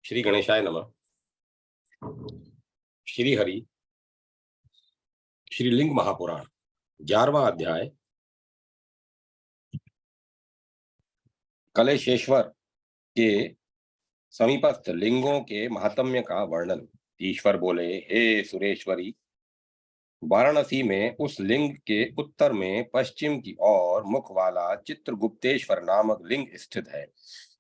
श्री गणेशाय नमः। श्री हरि श्रीलिंग महापुराण 11वां अध्याय कलेशेश्वर के समीपस्थ लिंगों के महात्म्य का वर्णन। ईश्वर बोले, हे सुरेश्वरी, वाराणसी में उस लिंग के उत्तर में पश्चिम की ओर मुख वाला चित्रगुप्तेश्वर नामक लिंग स्थित है।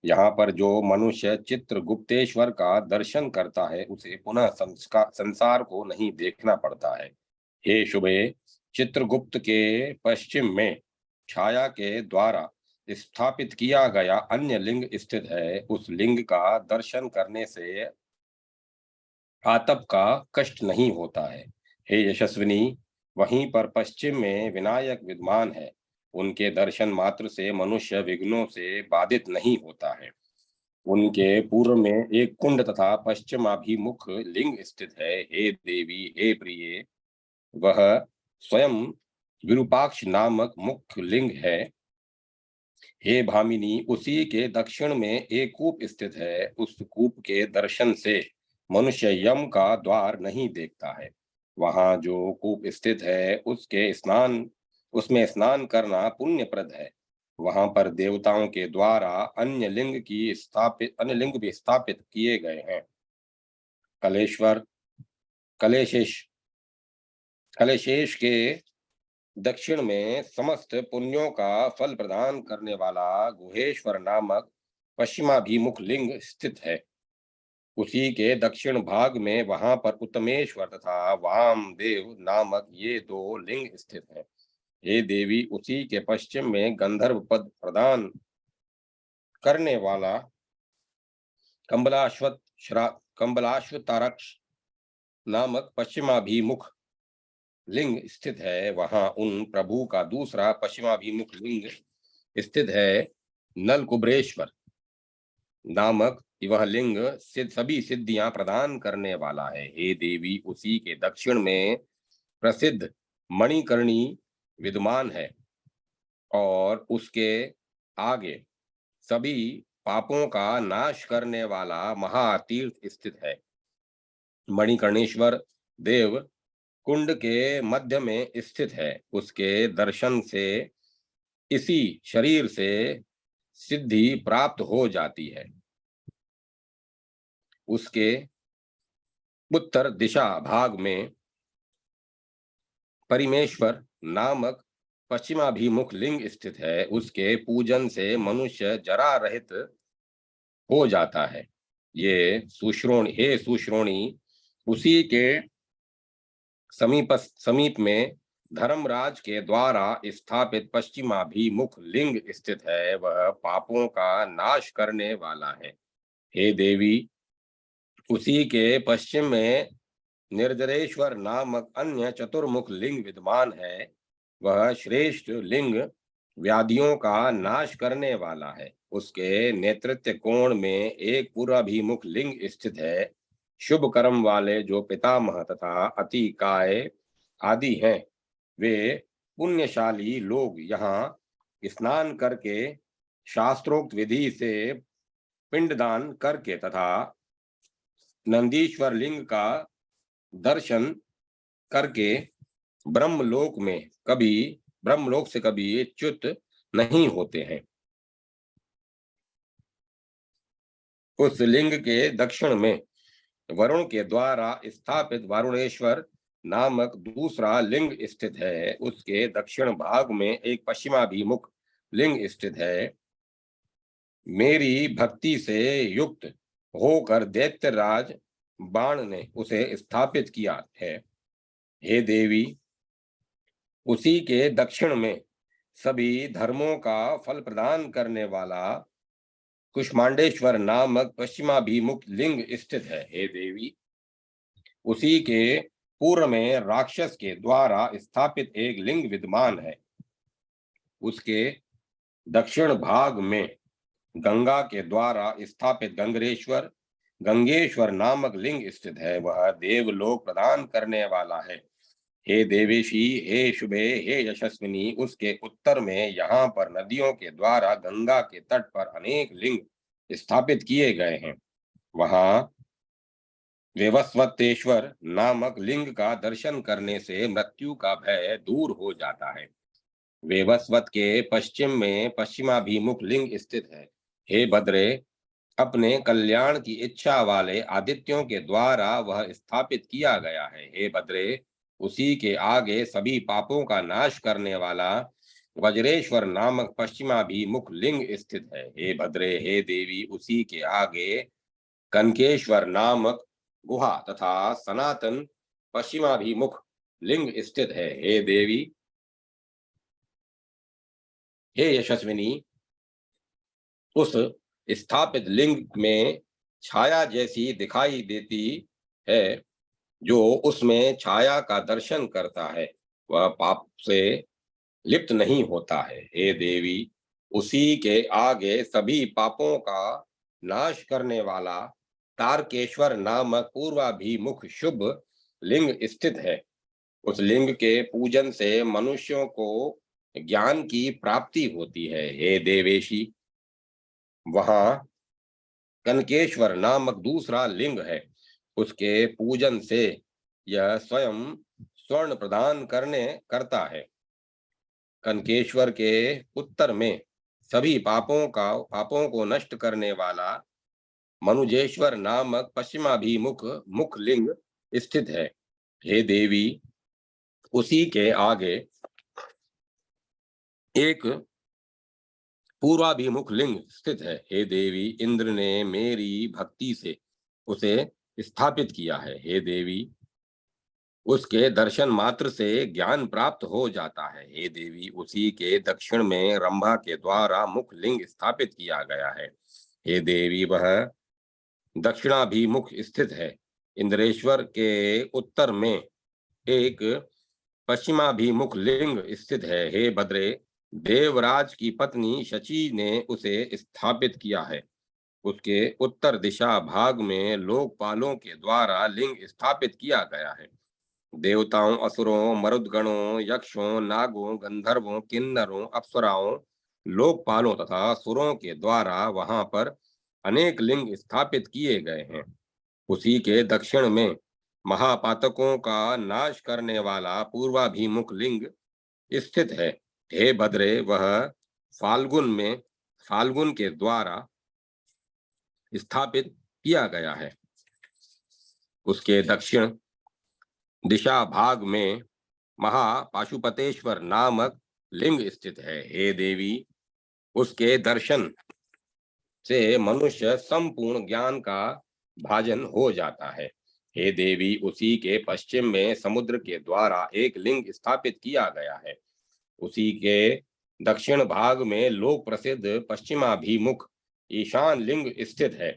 यहाँ पर जो मनुष्य चित्रगुप्तेश्वर का दर्शन करता है उसे पुनः संसार को नहीं देखना पड़ता है। हे शुभे, चित्रगुप्त के पश्चिम में छाया के द्वारा स्थापित किया गया अन्य लिंग स्थित है। उस लिंग का दर्शन करने से आतप का कष्ट नहीं होता है। हे यशस्विनी, वहीं पर पश्चिम में विनायक विद्यमान है। उनके दर्शन मात्र से मनुष्य विघ्नों से बाधित नहीं होता है। उनके पूर्व में एक कुंड तथा पश्चिमाभिमुख लिंग स्थित है। हे देवी, हे प्रिय, वह स्वयं विरूपाक्ष नामक मुख्य लिंग है। हे भामिनी, उसी के दक्षिण में एक कूप स्थित है। उस कूप के दर्शन से मनुष्य यम का द्वार नहीं देखता है। वहां जो कूप स्थित है उसमें स्नान करना पुण्यप्रद है। वहां पर देवताओं के द्वारा अन्य लिंग भी स्थापित किए गए हैं। कलेशेश कलेशेश के दक्षिण में समस्त पुण्यों का फल प्रदान करने वाला गुहेश्वर नामक पश्चिमाभिमुख लिंग स्थित है। उसी के दक्षिण भाग में वहां पर उत्तमेश्वर तथा वामदेव नामक ये दो लिंग स्थित हैं। हे देवी, उसी के पश्चिम में गंधर्व पद प्रदान करने वाला कम्बलाश्वतारक्ष नामक पश्चिमाभिमुख लिंग स्थित है। वहां उन प्रभु का दूसरा पश्चिमाभिमुख लिंग स्थित है। नलकुबरेश्वर नामक वह लिंग सभी सिद्धियां प्रदान करने वाला है। हे देवी, उसी के दक्षिण में प्रसिद्ध मणिकर्णी विद्यमान है और उसके आगे सभी पापों का नाश करने वाला महातीर्थ स्थित है। मणिकर्णेश्वर देव कुंड के मध्य में स्थित है। उसके दर्शन से इसी शरीर से सिद्धि प्राप्त हो जाती है। उसके उत्तर दिशा भाग में परिमेश्वर नामक पश्चिमाभिमुख लिंग स्थित है। उसके पूजन से मनुष्य जरा रहित हो जाता है। हे सुश्रोणी, उसी के समीप में धर्मराज के द्वारा स्थापित पश्चिमाभिमुख लिंग स्थित है। वह पापों का नाश करने वाला है। हे देवी, उसी के पश्चिम में निर्जरेश्वर नामक अन्य चतुर्मुख लिंग विद्यमान है। वह श्रेष्ठ लिंग व्याधियों का नाश करने वाला है। उसके नेतृत्व कोण में एक पूर्वाभिमुख लिंग स्थित है। शुभ कर्म वाले जो पितामह तथा अति काय आदि हैं, वे पुण्यशाली लोग यहाँ स्नान करके शास्त्रोक्त विधि से पिंडदान करके तथा नंदीश्वर लिंग का दर्शन करके ब्रह्मलोक से कभी च्युत नहीं होते हैं। उस लिंग के दक्षिण में वरुण के द्वारा स्थापित वरुणेश्वर नामक दूसरा लिंग स्थित है। उसके दक्षिण भाग में एक पश्चिमाभिमुख लिंग स्थित है। मेरी भक्ति से युक्त होकर दैत्यराज बाण ने उसे स्थापित किया है। हे देवी, उसी के दक्षिण में सभी धर्मों का फल प्रदान करने वाला कुष्मांडेश्वर नामक पश्चिमाभिमुख लिंग स्थित है। हे देवी, उसी के पूर्व में राक्षस के द्वारा स्थापित एक लिंग विद्यमान है। उसके दक्षिण भाग में गंगा के द्वारा स्थापित गंगेश्वर नामक लिंग स्थित है। वह देवलोक प्रदान करने वाला है। हे देवेशी, हे शुभे, हे यशस्विनी, उसके उत्तर में यहाँ पर नदियों के द्वारा गंगा के तट पर अनेक लिंग स्थापित किए गए हैं। वहां वेवस्वतेश्वर नामक लिंग का दर्शन करने से मृत्यु का भय दूर हो जाता है। वेवस्वत के पश्चिम में पश्चिमाभिमुख लिंग स्थित है। हे भद्रे, अपने कल्याण की इच्छा वाले आदित्यों के द्वारा वह स्थापित किया गया है। हे भद्रे, उसी के आगे सभी पापों का नाश करने वाला वज्रेश्वर नामक पश्चिमाभिमुख लिंग स्थित है। हे भद्रे, हे देवी, उसी के आगे कनकेश्वर नामक गुहा तथा सनातन पश्चिमाभिमुख लिंग स्थित है। हे देवी, हे यशस्विनी, उस स्थापित लिंग में छाया जैसी दिखाई देती है। जो उसमें छाया का दर्शन करता है वह पाप से लिप्त नहीं होता है। हे देवी, उसी के आगे सभी पापों का नाश करने वाला तारकेश्वर नामक पूर्वाभिमुख शुभ लिंग स्थित है। उस लिंग के पूजन से मनुष्यों को ज्ञान की प्राप्ति होती है। हे देवेशी, वहां कनकेश्वर नामक दूसरा लिंग है। उसके पूजन से यह स्वयं स्वर्ण प्रदान करता है। कनकेश्वर के उत्तर में सभी पापों को नष्ट करने वाला मनुजेश्वर नामक पश्चिमाभिमुख मुख लिंग स्थित है। हे देवी, उसी के आगे एक पूर्वाभिमुख लिंग स्थित है। हे देवी, इंद्र ने मेरी भक्ति से उसे स्थापित किया है। हे देवी, उसके दर्शन मात्र से ज्ञान प्राप्त हो जाता है। हे देवी, उसी के दक्षिण में रंभा के द्वारा मुख लिंग स्थापित किया गया है। हे देवी, वह दक्षिणाभिमुख स्थित है। इंद्रेश्वर के उत्तर में एक पश्चिमाभिमुख लिंग स्थित है। हे भद्रे, देवराज की पत्नी शची ने उसे स्थापित किया है। उसके उत्तर दिशा भाग में लोकपालों के द्वारा लिंग स्थापित किया गया है। देवताओं, असुरों, मरुदगणों, यक्षों, नागों, गंधर्वों, किन्नरों, अप्सराओं, लोकपालों तथा सुरों के द्वारा वहां पर अनेक लिंग स्थापित किए गए हैं। उसी के दक्षिण में महापातकों का नाश करने वाला पूर्वाभिमुख लिंग स्थित है। हे भद्रे, वह फाल्गुन के द्वारा स्थापित किया गया है। उसके दक्षिण दिशा भाग में महापाशुपतेश्वर नामक लिंग स्थित है। हे देवी, उसके दर्शन से मनुष्य संपूर्ण ज्ञान का भाजन हो जाता है। हे देवी, उसी के पश्चिम में समुद्र के द्वारा एक लिंग स्थापित किया गया है। उसी के दक्षिण भाग में लोक प्रसिद्ध पश्चिमाभिमुख ईशान लिंग स्थित है।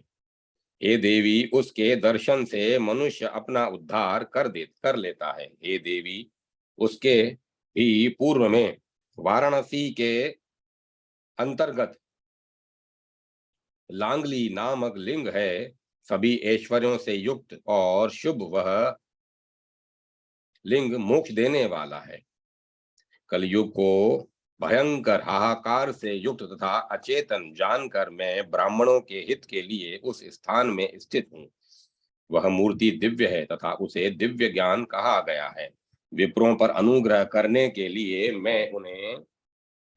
हे देवी, उसके दर्शन से मनुष्य अपना उद्धार कर लेता है। हे देवी, उसके ही पूर्व में वाराणसी के अंतर्गत लांगली नामक लिंग है। सभी ऐश्वर्यों से युक्त और शुभ वह लिंग मोक्ष देने वाला है। कलयुग को भयंकर हाहाकार से युक्त तथा अचेतन जानकर मैं ब्राह्मणों के हित के लिए उस स्थान में स्थित हूँ। वह मूर्ति दिव्य है तथा उसे दिव्य ज्ञान कहा गया है। विप्रों पर अनुग्रह करने के लिए मैं उन्हें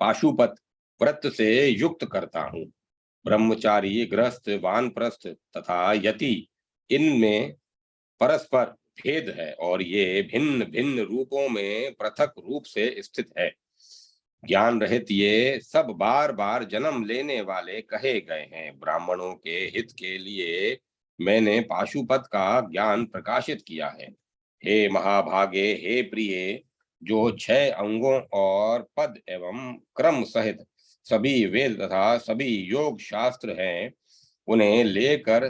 पाशुपत व्रत से युक्त करता हूँ। ब्रह्मचारी, गृहस्थ, वानप्रस्थ तथा यति, इनमें परस्पर भेद है और ये भिन्न भिन्न रूपों में पृथक रूप से स्थित है। ज्ञान रहित ये सब बार बार जन्म लेने वाले कहे गए हैं। ब्राह्मणों के हित के लिए मैंने पाशुपत का ज्ञान प्रकाशित किया है। हे महाभागे, हे प्रिय, जो 6 अंगों और पद एवं क्रम सहित सभी वेद तथा सभी योग शास्त्र हैं, उन्हें लेकर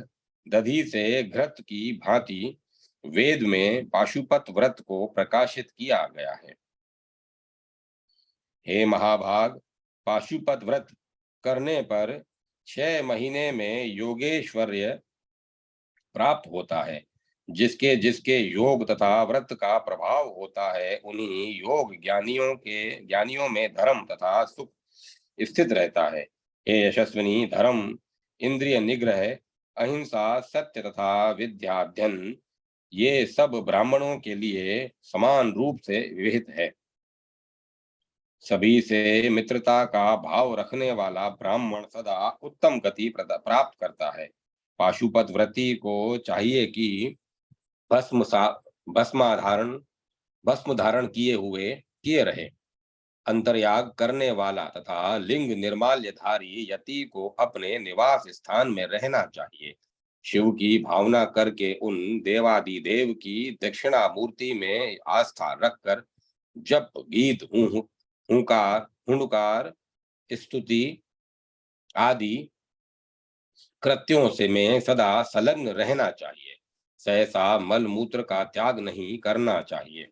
दधी से घृत की भांति वेद में पाशुपत व्रत को प्रकाशित किया गया है। हे महाभाग, पाशुपत व्रत करने पर 6 महीने में योगेश्वर्य प्राप्त होता है। जिसके जिसके योग तथा व्रत का प्रभाव होता है, उन्हीं योग ज्ञानियों में धर्म तथा सुख स्थित रहता है। हे यशस्विनी, धर्म, इंद्रिय निग्रह, अहिंसा, सत्य तथा विद्याध्ययन, ये सब ब्राह्मणों के लिए समान रूप से विहित है। सभी से मित्रता का भाव रखने वाला ब्राह्मण सदा उत्तम गति प्राप्त करता है। पाशुपत व्रती को चाहिए कि भस्म सा भस्माधारण भस्म धारण किए रहे। अंतर्याग करने वाला तथा लिंग निर्माल्यधारी यति को अपने निवास स्थान में रहना चाहिए। शिव की भावना करके उन देवादिदेव की दक्षिणा मूर्ति में आस्था रखकर जप, गीत, हुंकार, स्तुति आदि कृत्यों से में सदा संलग्न रहना चाहिए। सहसा मल मूत्र का त्याग नहीं करना चाहिए।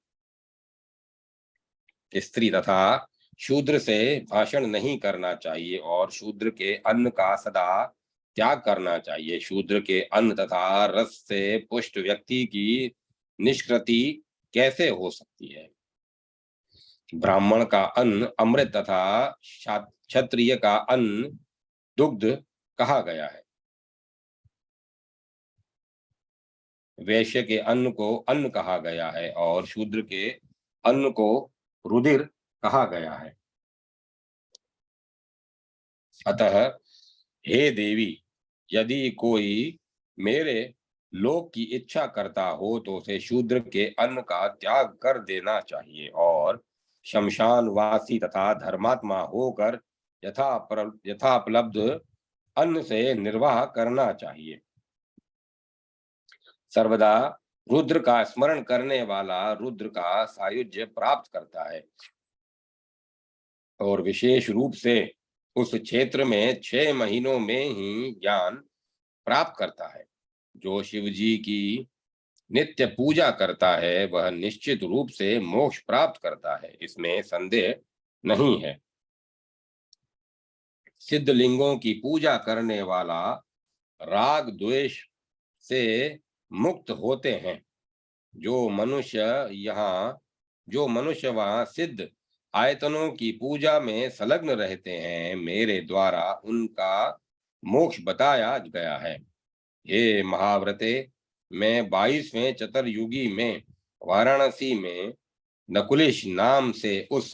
स्त्री तथा शूद्र से भाषण नहीं करना चाहिए और शूद्र के अन्न का सदा त्याग करना चाहिए। शूद्र के अन्न तथा रस से पुष्ट व्यक्ति की निष्कृति कैसे हो सकती है? ब्राह्मण का अन्न अमृत तथा क्षत्रिय का अन्न दुग्ध कहा गया है। वैश्य के अन्न को अन्न कहा गया है और शूद्र के अन्न को रुधिर कहा गया है। अतः हे देवी, यदि कोई मेरे लोक की इच्छा करता हो तो उसे शूद्र के अन्न का त्याग कर देना चाहिए और शमशानवासी तथा धर्मात्मा होकर यथापलब्ध अन्न से निर्वाह करना चाहिए। सर्वदा रुद्र का स्मरण करने वाला रुद्र का सायुज्य प्राप्त करता है और विशेष रूप से उस क्षेत्र में 6 महीनों में ही ज्ञान प्राप्त करता है। जो शिव जी की नित्य पूजा करता है वह निश्चित रूप से मोक्ष प्राप्त करता है, इसमें संदेह नहीं है। सिद्ध लिंगों की पूजा करने वाला राग द्वेष से मुक्त होते हैं। जो मनुष्य यहाँ जो मनुष्य वहाँ सिद्ध आयतनों की पूजा में संलग्न रहते हैं, मेरे द्वारा उनका मोक्ष बताया गया है। हे महाव्रते, मैं 22वें चतुर्युगी में वाराणसी में नकुलेश नाम से उस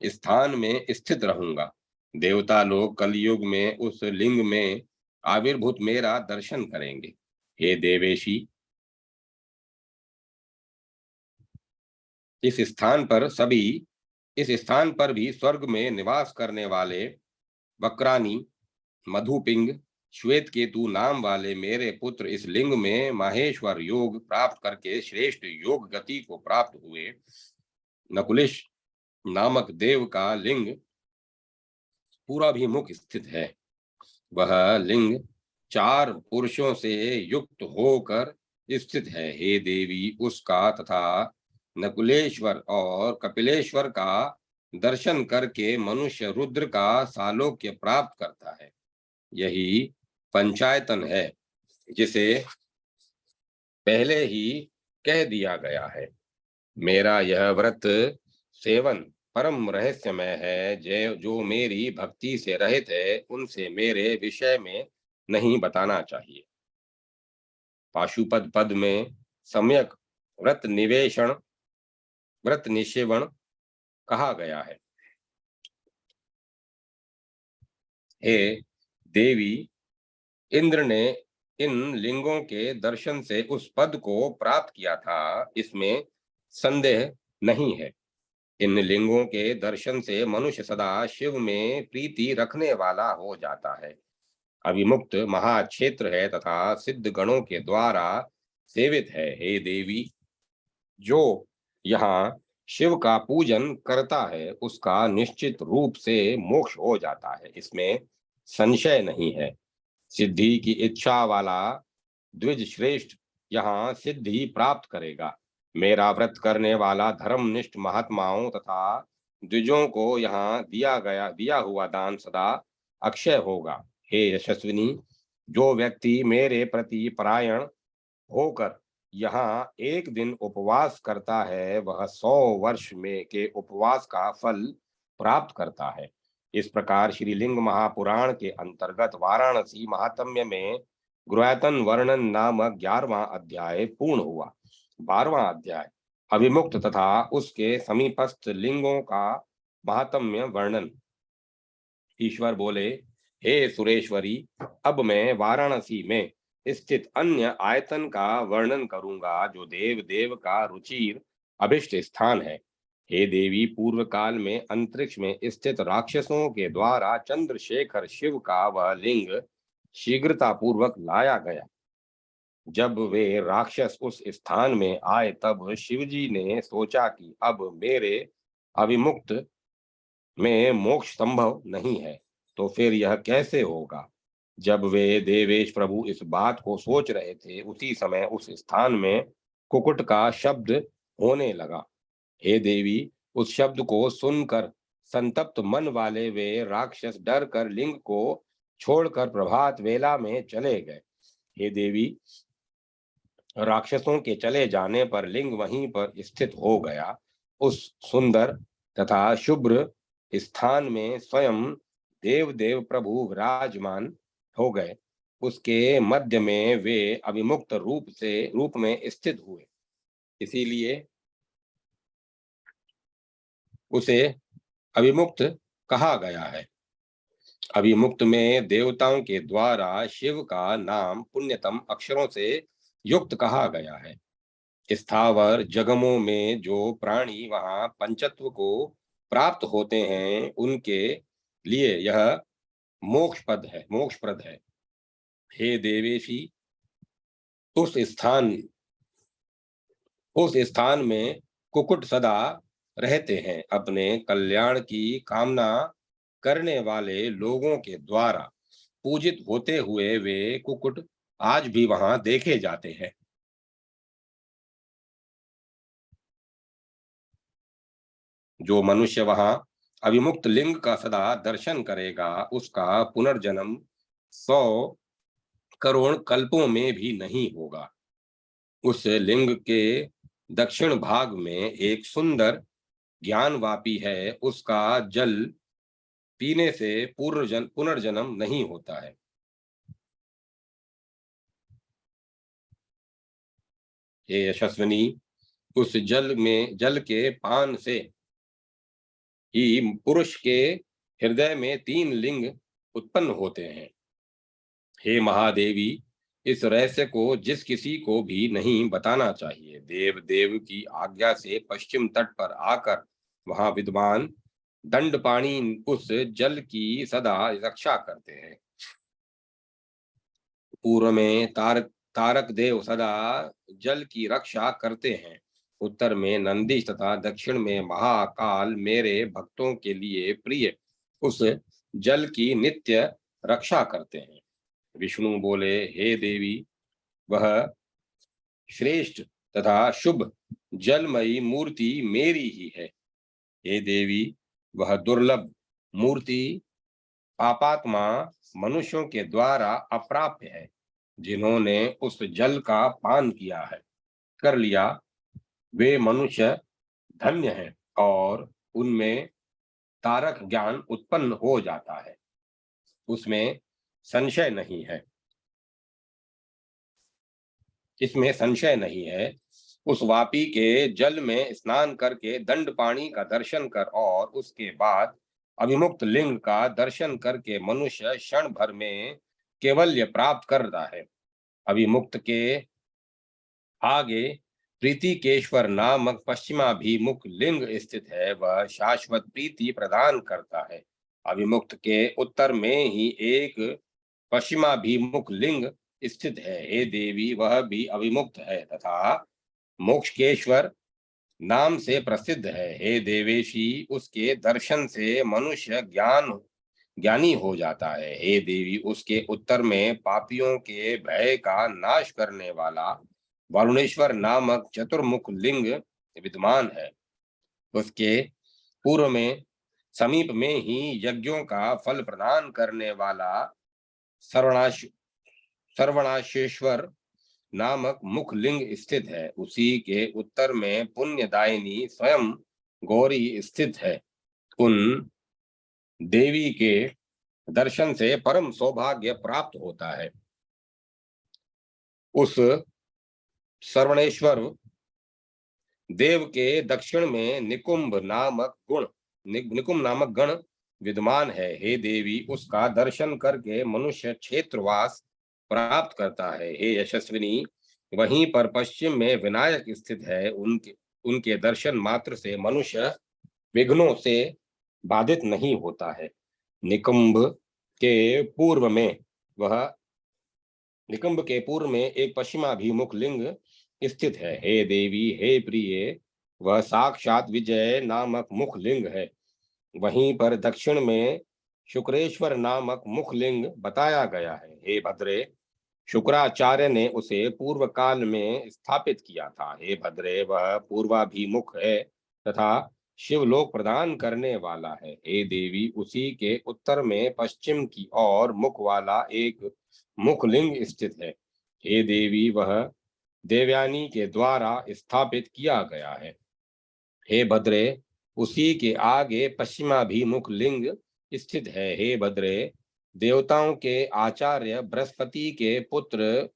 स्थान में स्थित रहूंगा। देवता लोग कलयुग में उस लिंग में आविर्भूत मेरा दर्शन करेंगे। हे देवेशी, इस स्थान पर भी स्वर्ग में निवास करने वाले वक्रानी, मधुपिंग, श्वेत केतु नाम वाले मेरे पुत्र इस लिंग में माहेश्वर योग प्राप्त करके श्रेष्ठ योग गति को प्राप्त हुए। नकुलेश नामक देव का लिंग पूर्वाभिमुख स्थित है। वह लिंग 4 पुरुषों से युक्त होकर स्थित है। हे देवी, उसका तथा नकुलेश्वर और कपिलेश्वर का दर्शन करके मनुष्य रुद्र का सालोक्य प्राप्त करता है। यही पंचायतन है जिसे पहले ही कह दिया गया है। मेरा यह व्रत सेवन परम रहस्यमय है। जो मेरी भक्ति से रहित है उनसे मेरे विषय में नहीं बताना चाहिए। पाशुपद पद में सम्यक व्रत निषेवण कहा गया है। हे देवी, इंद्र ने इन लिंगों के दर्शन से उस पद को प्राप्त किया था, इसमें संदेह नहीं है। इन लिंगों के दर्शन से मनुष्य सदा शिव में प्रीति रखने वाला हो जाता है। अविमुक्त महाक्षेत्र है तथा सिद्ध गणों के द्वारा सेवित है। हे देवी, जो यहाँ शिव का पूजन करता है उसका निश्चित रूप से मोक्ष हो जाता है, इसमें संशय नहीं है। सिद्धि की इच्छा वाला द्विज श्रेष्ठ यहाँ सिद्धि प्राप्त करेगा। मेरा व्रत करने वाला धर्मनिष्ठ महात्माओं तथा द्विजों को यहाँ दिया हुआ दान सदा अक्षय होगा। हे यशस्विनी, जो व्यक्ति मेरे प्रति परायण होकर यहाँ एक दिन उपवास करता है वह 100 वर्ष में के उपवास का फल प्राप्त करता है। इस प्रकार श्रीलिंग महापुराण के अंतर्गत वाराणसी महात्म्य में गुरुआयतन वर्णन नामक 11वां अध्याय पूर्ण हुआ। 12वां अध्याय अभिमुक्त तथा उसके समीपस्थ लिंगों का महात्म्य वर्णन। ईश्वर बोले, हे सुरेश्वरी, अब मैं वाराणसी में स्थित अन्य आयतन का वर्णन करूंगा जो देव देव का रुचिर अभिष्ट स्थान है। हे देवी, पूर्व काल में अंतरिक्ष में स्थित राक्षसों के द्वारा चंद्रशेखर शिव का वह लिंग शीघ्रता पूर्वक लाया गया। जब वे राक्षस उस स्थान में आए तब शिवजी ने सोचा कि अब मेरे अभिमुक्त में मोक्ष संभव नहीं है, तो फिर यह कैसे होगा। जब वे देवेश प्रभु इस बात को सोच रहे थे, उसी समय उस स्थान में कुकुट का शब्द होने लगा। हे देवी, उस शब्द को सुनकर संतप्त मन वाले वे राक्षस डर कर लिंग को छोड़कर प्रभात वेला में चले गए। हे देवी, राक्षसों के चले जाने पर लिंग वहीं पर स्थित हो गया। उस सुंदर तथा शुभ्र स्थान में स्वयं देव देव प्रभु विराजमान हो गए। उसके मध्य में वे अभिमुक्त रूप में स्थित हुए, इसीलिए उसे अभिमुक्त कहा गया है। अभिमुक्त में देवताओं के द्वारा शिव का नाम पुण्यतम अक्षरों से युक्त कहा गया है। स्थावर जगमों में जो प्राणी वहां पंचत्व को प्राप्त होते हैं, उनके लिए यह मोक्षप्रद है। हे देवेशी, उस स्थान उस स्थान में कुकुट सदा रहते हैं। अपने कल्याण की कामना करने वाले लोगों के द्वारा पूजित होते हुए वे कुकुट आज भी वहां देखे जाते हैं। जो मनुष्य वहां अभिमुक्त लिंग का सदा दर्शन करेगा, उसका पुनर्जन्म 100 करोड़ कल्पों में भी नहीं होगा। उस लिंग के दक्षिण भाग में एक सुंदर ज्ञानवापी है। उसका जल पीने से पुनर्जन्म नहीं होता है। हे यशस्विनी, उस जल के पान से ही पुरुष के हृदय में 3 लिंग उत्पन्न होते हैं। हे महादेवी, इस रहस्य को जिस किसी को भी नहीं बताना चाहिए। देव देव की आज्ञा से पश्चिम तट पर आकर वहां विद्वान दंडपाणी उस जल की सदा रक्षा करते हैं। पूर्व में तारक देव सदा जल की रक्षा करते हैं। उत्तर में नंदीश तथा दक्षिण में महाकाल मेरे भक्तों के लिए प्रिय उस जल की नित्य रक्षा करते हैं। विष्णु बोले, हे देवी, वह श्रेष्ठ तथा शुभ जलमयी मूर्ति मेरी ही है। हे देवी, वह दुर्लभ मूर्ति पापात्मा मनुष्यों के द्वारा अप्राप्य है। जिन्होंने उस जल का पान किया है कर लिया, वे मनुष्य धन्य हैं और उनमें तारक ज्ञान उत्पन्न हो जाता है। उसमें संशय नहीं है इसमें संशय नहीं है। उस वापी के जल में स्नान करके दंड पानी का दर्शन कर और उसके बाद अभिमुक्त लिंग का दर्शन करके मनुष्य क्षण भर में कैवल्य प्राप्त करता है। अभिमुक्त के आगे प्रीतिकेश्वर नामक पश्चिमाभिमुख लिंग स्थित है। वह शाश्वत प्रीति प्रदान करता है। अभिमुक्त के उत्तर में ही एक पश्चिमाभिमुख लिंग स्थित है। हे देवी, वह भी अभिमुक्त है तथा मोक्षकेश्वर नाम से प्रसिद्ध है। हे देवेशी, उसके दर्शन से मनुष्य ज्ञानी हो जाता है। हे देवी, उसके उत्तर में पापियों के भय का नाश करने वाला वरुणेश्वर नामक चतुर्मुख लिंग विद्यमान है। उसके पूर्व में समीप में ही यज्ञों का फल प्रदान करने वाला सर्वनाश सर्वनाशेश्वर नामक मुख लिंग स्थित है। उसी के उत्तर में पुण्यदायिनी स्वयं गौरी स्थित है। उन देवी के दर्शन से परम सौभाग्य प्राप्त होता है। उस सर्वणेश्वर देव के दक्षिण में निकुंभ नामक गण विद्यमान है। हे देवी, उसका दर्शन करके मनुष्य क्षेत्रवास प्राप्त करता है। हे यशस्विनी, वहीं पर पश्चिम में विनायक स्थित है। उनके उनके दर्शन मात्र से मनुष्य विघ्नों से बाधित नहीं होता है। निकुंभ के पूर्व में वह निकुंभ के पूर्व में एक पश्चिमाभिमुख लिंग स्थित है। हे देवी, हे प्रिय, वह साक्षात विजय नामक मुख लिंग है। वहीं पर दक्षिण में शुक्रेश्वर नामक मुख लिंग बताया गया है। हे भद्रे, शुक्राचार्य ने उसे पूर्व काल में स्थापित किया था। हे भद्रे, वह पूर्वाभिमुख है तथा शिवलोक प्रदान करने वाला है। हे देवी, उसी के उत्तर में पश्चिम की ओर मुख वाला एक मुखलिंग स्थित है। हे देवी, वह देवयानी के द्वारा स्थापित किया गया है। हे भद्रे, उसी के आगे पश्चिमाभिमुख लिंग स्थित है। हे भद्रे, देवताओं के आचार्य बृहस्पति के पुत्र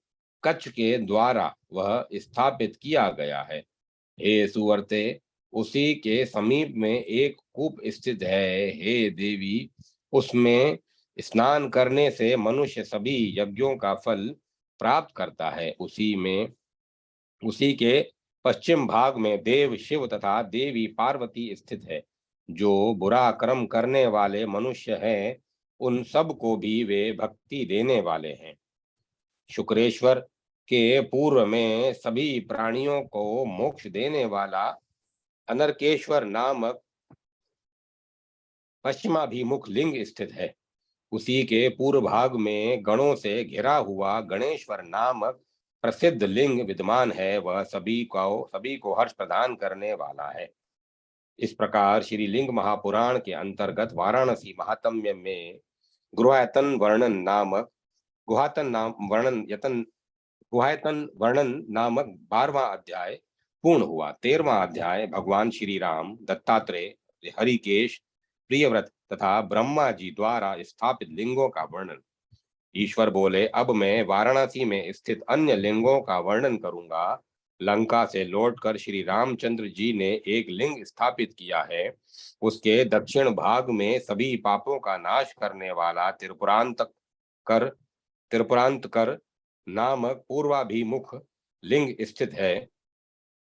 कच्छ के द्वारा वह स्थापित किया गया है। हे सुवर्ते, उसी के समीप में एक कूप स्थित है। हे देवी, उसमें स्नान करने से मनुष्य सभी यज्ञों का फल प्राप्त करता है। उसी के पश्चिम भाग में देव शिव तथा देवी पार्वती स्थित है। जो बुरा कर्म करने वाले मनुष्य हैं, उन सब को भी वे भक्ति देने वाले हैं। शुक्रेश्वर के पूर्व में सभी प्राणियों को मोक्ष देने वाला अनरकेश्वर नामक पश्चिमाभिमुख लिंग स्थित है। उसी के पूर्व भाग में गणों से घिरा हुआ गणेश्वर नामक प्रसिद्ध लिंग विद्यमान है। वह सभी को हर्ष प्रदान करने वाला है। इस प्रकार श्री लिंग महापुराण के अंतर्गत वाराणसी महात्म्य में गुहायतन वर्णन नामक गुहातन नाम वर्णन यतन गुहायतन वर्णन नामक 12वां अध्याय पूर्ण हुआ। 13वां अध्याय भगवान श्री राम, दत्तात्रेय, हरिकेश, प्रियव्रत तथा ब्रह्मा जी द्वारा स्थापित लिंगों का वर्णन। ईश्वर बोले, अब मैं वाराणसी में स्थित अन्य लिंगों का वर्णन करूंगा। लंका से लौटकर श्री रामचंद्र जी ने एक लिंग स्थापित किया है। उसके दक्षिण भाग में सभी पापों का नाश करने वाला त्रिपुरांतकर नामक पूर्वाभिमुख लिंग स्थित है।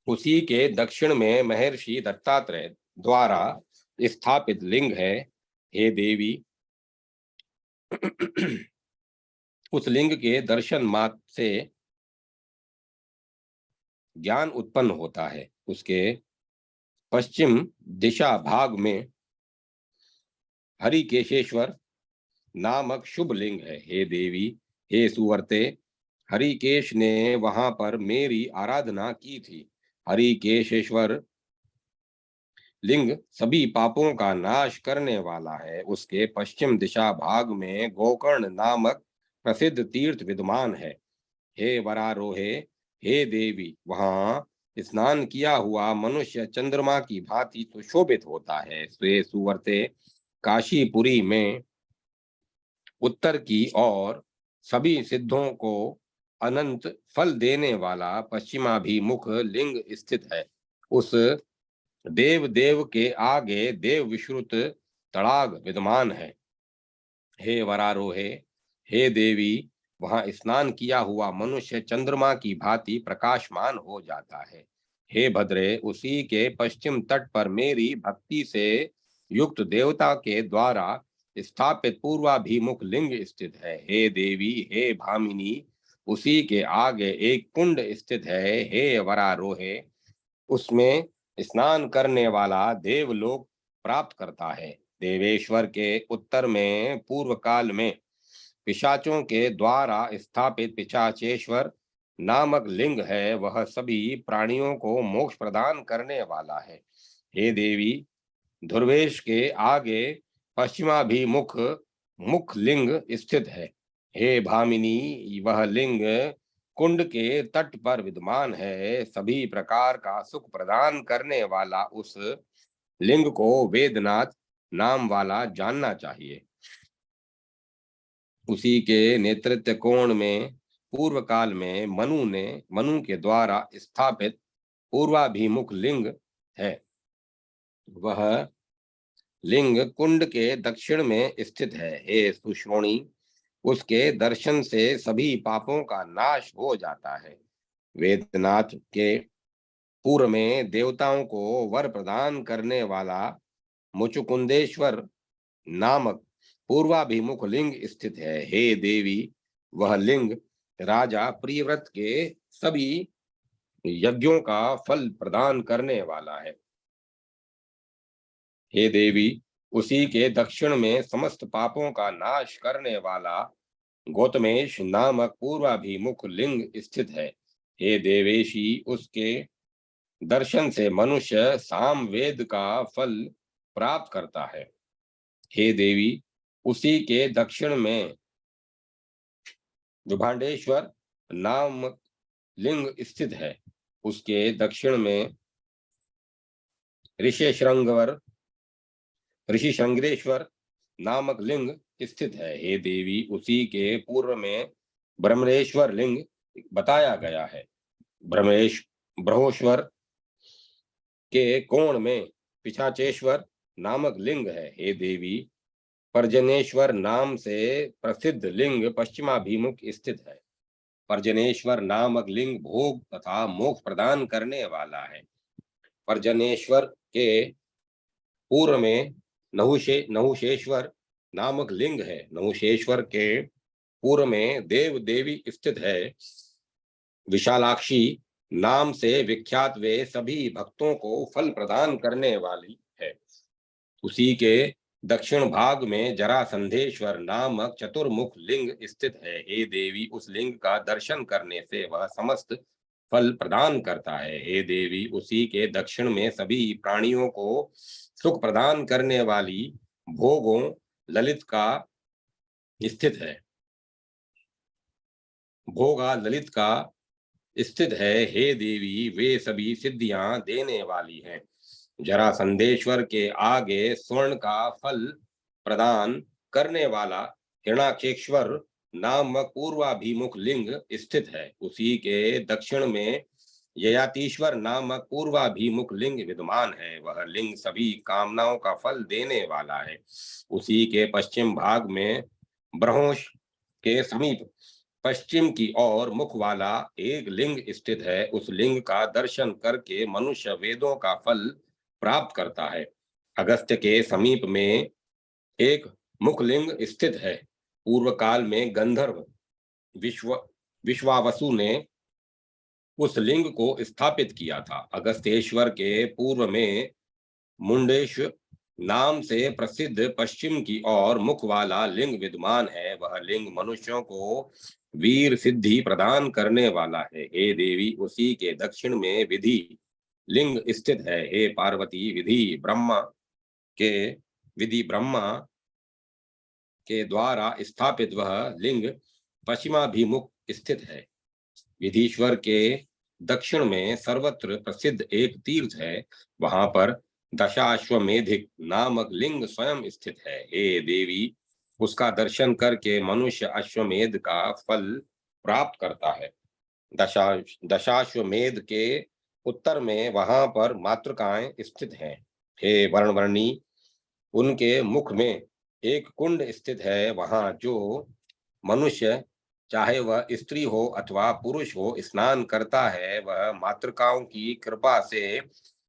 उसी के दक्षिण में महर्षि दत्तात्रेय द्वारा स्थापित लिंग है। हे देवी, उस लिंग के दर्शन मात्र से ज्ञान उत्पन्न होता है। उसके पश्चिम दिशा भाग में हरिकेशेश्वर नामक शुभ लिंग है। हे देवी, हे सुवर्ते, हरिकेश ने वहां पर मेरी आराधना की थी। हरिकेशेश्वर लिंग सभी पापों का नाश करने वाला है। उसके पश्चिम दिशा भाग में गोकर्ण नामक प्रसिद्ध तीर्थ विद्यमान है। हे वरारोहे, हे देवी, वहां स्नान किया हुआ मनुष्य चंद्रमा की भांति सुशोभित होता है। स्वे सुवर्ते, काशीपुरी में उत्तर की ओर सभी सिद्धों को अनंत फल देने वाला पश्चिमाभिमुख लिंग स्थित है। उस देव के आगे देव विश्रुत तड़ाग विद्यमान है। हे वरारोहे, हे देवी, वहां स्नान किया हुआ मनुष्य चंद्रमा की भांति प्रकाशमान हो जाता है। हे भद्रे, उसी के पश्चिम तट पर मेरी भक्ति से युक्त देवता के द्वारा स्थापित पूर्वाभिमुख लिंग स्थित है। हे देवी, हे भामिनी, उसी के आगे एक कुंड स्थित है। हे वरारोहे, उसमें स्नान करने वाला देवलोक प्राप्त करता है। देवेश्वर के उत्तर में पूर्व काल में पिशाचों के द्वारा स्थापित पिशाचेश्वर नामक लिंग है। वह सभी प्राणियों को मोक्ष प्रदान करने वाला है। हे देवी, ध्रुवेश के आगे पश्चिमाभिमुख मुख लिंग स्थित है। हे भामिनी, वह लिंग कुंड के तट पर विद्यमान है। सभी प्रकार का सुख प्रदान करने वाला उस लिंग को वेदनाथ नाम वाला जानना चाहिए। उसी के नेतृत्व कोण में पूर्व काल में मनु के द्वारा स्थापित पूर्वाभिमुख लिंग है। वह लिंग कुंड के दक्षिण में स्थित है। हे सुश्रोणी, उसके दर्शन से सभी पापों का नाश हो जाता है। वेदनाथ के पूर्व में देवताओं को वर प्रदान करने वाला मुचुकुंदेश्वर नामक पूर्वाभिमुख लिंग स्थित है। हे देवी, वह लिंग राजा प्रियव्रत के सभी यज्ञों का फल प्रदान करने वाला है। हे देवी, उसी के दक्षिण में समस्त पापों का नाश करने वाला गौतमेश नामक पूर्वाभिमुख लिंग स्थित है। हे देवेशी, उसके दर्शन से मनुष्य साम वेद का फल प्राप्त करता है। हे देवी, उसी के दक्षिण में विभांडेश्वर नामक लिंग स्थित है। उसके दक्षिण में ऋषिशृंगवर ऋषिशृंगरेश्वर नामक लिंग स्थित है। हे देवी, उसी के पूर्व में ब्रह्मेश्वर लिंग बताया गया है। ब्रह्मेश्वर के कोण में पिशाचेश्वर नामक लिंग है। हे देवी, पर्जनेश्वर नाम से प्रसिद्ध लिंग पश्चिमाभिमुख स्थित है। पर्जनेश्वर नामक लिंग भोग तथा मोक्ष प्रदान करने वाला है। पर्जनेश्वर के पूर्व में नहुषेश्वर नामक लिंग है। नहुषेश्वर के पूर्व में देव देवी स्थित है। विशालाक्षी नाम से विख्यात वे सभी भक्तों को फल प्रदान करने वाली है। उसी के दक्षिण भाग में जरासंधेश्वर नामक चतुर्मुख लिंग स्थित है। हे देवी, उस लिंग का दर्शन करने से वह समस्त फल प्रदान करता है। हे देवी, उसी के दक्षिण में सभी प्राणियों को सुख प्रदान करने वाली भोगों ललित का स्थित है। भोगा ललित का स्थित है। हे देवी, वे सभी सिद्धियां देने वाली हैं। जरासंधेश्वर के आगे स्वर्ण का फल प्रदान करने वाला हिरणाक्षेश्वर नामक पूर्वाभिमुख लिंग स्थित है। उसी के दक्षिण में ययातीश्वर नामक पूर्वाभिमुख लिंग विद्यमान है। वह लिंग सभी कामनाओं का फल देने वाला है। उसी के पश्चिम भाग में ब्रह्मोश के समीप पश्चिम की ओर मुख वाला एक लिंग स्थित है। उस लिंग का दर्शन करके मनुष्य वेदों का फल प्राप्त करता है। अगस्त्य के समीप में एक मुखलिंग स्थित है। पूर्व काल में गंधर्व विश्वावसु ने उस लिंग को स्थापित किया था। अगस्तेश्वर के पूर्व में मुंडेश नाम से प्रसिद्ध पश्चिम की ओर मुख वाला लिंग विद्यमान है। वह लिंग मनुष्यों को वीर सिद्धि प्रदान करने वाला है। हे देवी, उसी के दक्षिण में विधि लिंग स्थित है। हे पार्वती, के विधि ब्रह्मा के द्वारा स्थापित वह लिंग पश्चिमाभिमुख स्थित है। विधीश्वर के दक्षिण में सर्वत्र प्रसिद्ध एक तीर्थ है। वहां पर दशाश्वमेधिक नामक लिंग स्वयं स्थित है। हे देवी, उसका दर्शन करके मनुष्य अश्वमेध का फल प्राप्त करता है। दशाश्वमेध के उत्तर में वहां पर मातृकाएं स्थित हैं। हे वर्णवर्णी, उनके मुख में एक कुंड स्थित है। वहां जो मनुष्य, चाहे वह स्त्री हो अथवा पुरुष हो, स्नान करता है, वह मातृकाओं की कृपा से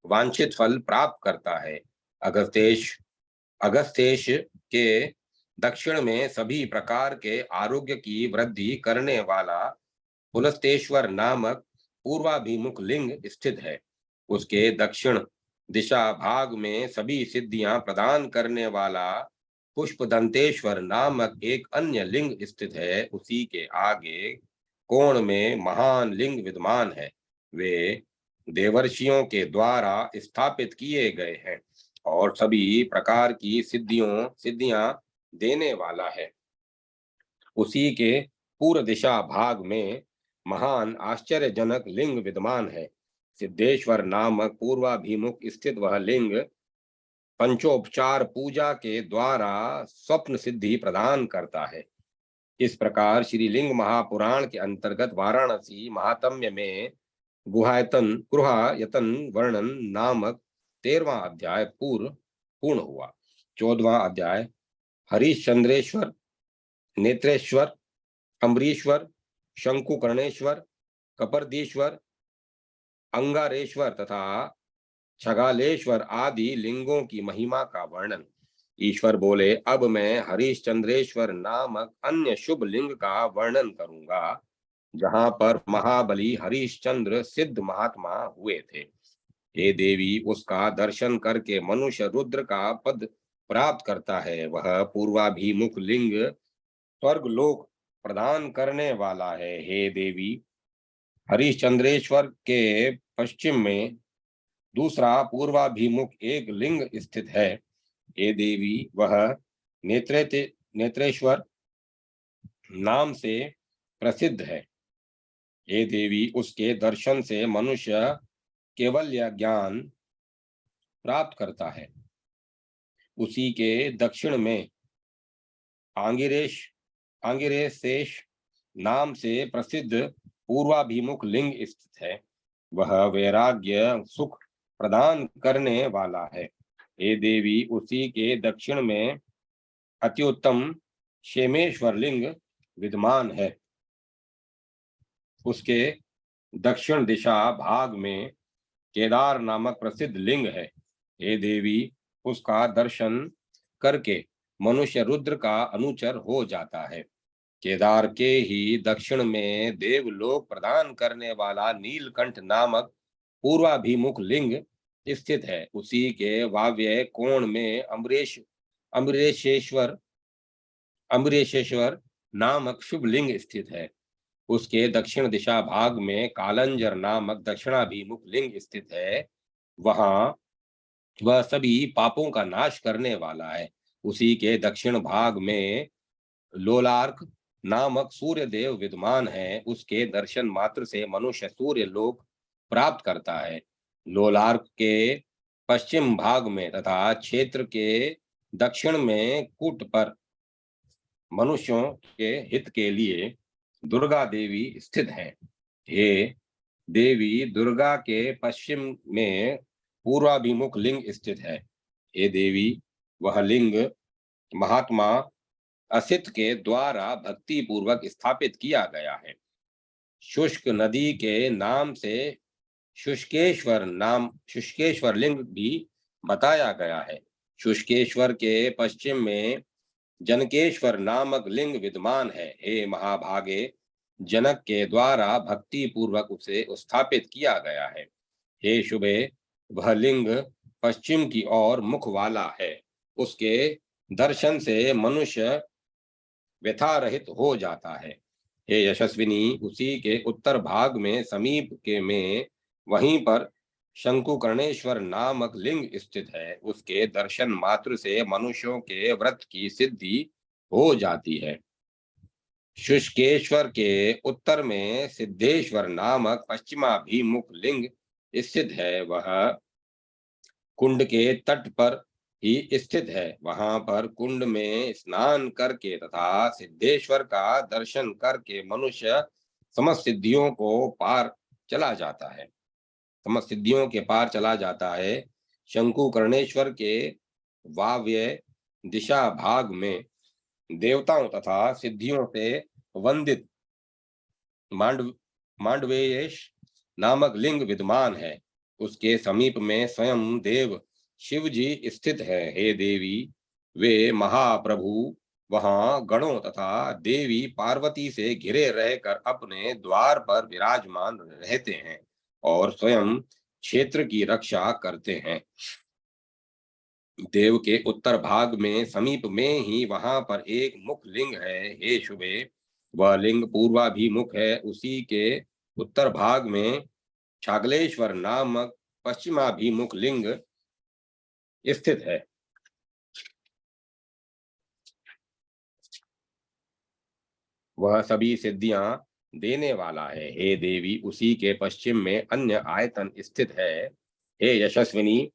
वांछित फल प्राप्त करता है। अगस्तेश अगस्तेश के दक्षिण में सभी प्रकार के आरोग्य की वृद्धि करने वाला पुलस्तेश्वर नामक पूर्वाभिमुख लिंग स्थित है। उसके दक्षिण दिशा भाग में सभी सिद्धियां प्रदान करने वाला पुष्पदंतेश्वर नामक एक अन्य लिंग स्थित है। उसी के आगे कोण में महान लिंग विद्यमान है। वे देवर्षियों के द्वारा स्थापित किए गए हैं और सभी प्रकार की सिद्धियां देने वाला है। उसी के पूर्व दिशा भाग में महान आश्चर्यजनक लिंग विद्यमान है। सिद्धेश्वर नामक पूर्वाभिमुख स्थित वह लिंग पंचोपचार पूजा के द्वारा स्वप्न सिद्धि प्रदान करता है। इस प्रकार श्रीलिंग महापुराण के अंतर्गत वाराणसी महात्म्य में गुहायतन वर्णन नामक 13वां अध्याय पूर्ण हुआ। 14वां अध्याय हरिश्चंद्रेश्वर, नेत्रेश्वर, अम्बरीश्वर, शंकुकर्णेश्वर, कपर्दीश्वर, अंगारेश्वर तथा छगालेश्वर आदि लिंगों की महिमा का वर्णन। ईश्वर बोले, अब मैं हरिश्चंद्रेश्वर नामक अन्य शुभ लिंग का वर्णन करूंगा, जहां पर महाबली हरिश्चंद्र सिद्ध महात्मा हुए थे। हे देवी, उसका दर्शन करके मनुष्य रुद्र का पद प्राप्त करता है। वह पूर्वाभिमुख लिंग स्वर्ग लोक प्रदान करने वाला है। हे देवी, हरिश्चंद्रेश्वर के पश्चिम में दूसरा पूर्वाभिमुख एक लिंग स्थित है। हे देवी, वह नेत्रेश्वर नाम से प्रसिद्ध है। हे देवी, उसके दर्शन से मनुष्य केवल ज्ञान प्राप्त करता है। उसी के दक्षिण में आंगिरेशेष नाम से प्रसिद्ध पूर्वाभिमुख लिंग स्थित है। वह वैराग्य सुख प्रदान करने वाला है। हे देवी, उसी के दक्षिण में अत्युत्तम क्षेमेश्वर लिंग विद्यमान है। उसके दक्षिण दिशा भाग में केदार नामक प्रसिद्ध लिंग है। हे देवी, उसका दर्शन करके मनुष्य रुद्र का अनुचर हो जाता है। केदार के ही दक्षिण में देवलोक प्रदान करने वाला नीलकंठ नामक पूर्वाभिमुख लिंग स्थित है। उसी के वाव्य कोण में अम्बरेशेश्वर अम्बरेशेश्वर नामक शुभ लिंग स्थित है। उसके दक्षिण दिशा भाग में कालंजर नामक दक्षिणाभिमुख लिंग स्थित है। वहां वह सभी पापों का नाश करने वाला है। उसी के दक्षिण भाग में लोलार्क नामक सूर्य देव विद्यमान है। उसके दर्शन मात्र से मनुष्य सूर्य लोक प्राप्त करता है। लोलार्क के पश्चिम भाग में तथा क्षेत्र के दक्षिण में कूट पर मनुष्यों के हित के लिए दुर्गा देवी स्थित हैं। हे देवी, दुर्गा के पश्चिम में पूर्वाभिमुख लिंग स्थित है। हे देवी, वह लिंग महात्मा असित के द्वारा भक्ति पूर्वक स्थापित किया गया है। शुष्क नदी के नाम से शुष्केश्वर लिंग भी बताया गया है। शुष्केश्वर के पश्चिम में जनकेश्वर नामक लिंग विद्यमान है। हे महाभागे, जनक के द्वारा भक्ति पूर्वक उसे स्थापित किया गया है। हे शुभे, वह लिंग पश्चिम की ओर मुख वाला है। उसके दर्शन से मनुष्य व्यथा रहित हो जाता है। हे यशस्विनी, उसी के उत्तर भाग में समीप के में वहीं पर शंकुकर्णेश्वर नामक लिंग स्थित है। उसके दर्शन मात्र से मनुष्यों के व्रत की सिद्धि हो जाती है। शुष्केश्वर के उत्तर में सिद्धेश्वर नामक पश्चिमाभिमुख लिंग स्थित है। वह कुंड के तट पर ही स्थित है। वहां पर कुंड में स्नान करके तथा सिद्धेश्वर का दर्शन करके मनुष्य समस्त सिद्धियों को पार चला जाता है समस्त सिद्धियों के पार चला जाता है। शंकुकर्णेश्वर के वाव्य दिशा भाग में देवताओं तथा सिद्धियों से वंदित मांडवेयेश नामक लिंग विद्यमान है। उसके समीप में स्वयं देव शिव जी स्थित है। हे देवी, वे महाप्रभु वहां गणों तथा देवी पार्वती से घिरे रहकर अपने द्वार पर विराजमान रहते हैं और स्वयं क्षेत्र की रक्षा करते हैं। देव के उत्तर भाग में समीप में ही वहां पर एक मुख लिंग है। हे शुभे, वह लिंग पूर्वाभिमुख है। उसी के उत्तर भाग में छागलेश्वर नामक पश्चिमाभिमुख लिंग स्थित है। वह सभी सिद्धियां देने वाला है। हे देवी, उसी के पश्चिम में अन्य आयतन स्थित है। हे यशस्विनी,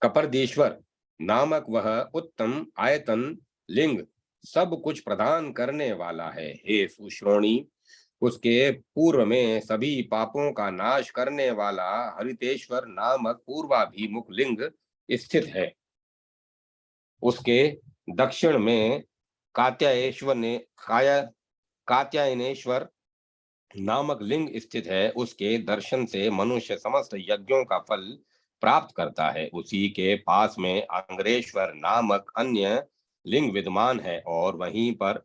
कपर्देश्वर नामक वह उत्तम आयतन लिंग सब कुछ प्रदान करने वाला है। हे सुश्रोणी, उसके पूर्व में सभी पापों का नाश करने वाला हरितेश्वर नामक पूर्वाभिमुख लिंग स्थित है। उसके दक्षिण में कात्यायेश्वर ने काया कात्यायनेश्वर नामक लिंग स्थित है। उसके दर्शन से मनुष्य समस्त यज्ञों का फल प्राप्त करता है। उसी के पास में अंगरेश्वर नामक अन्य लिंग विद्यमान है और वहीं पर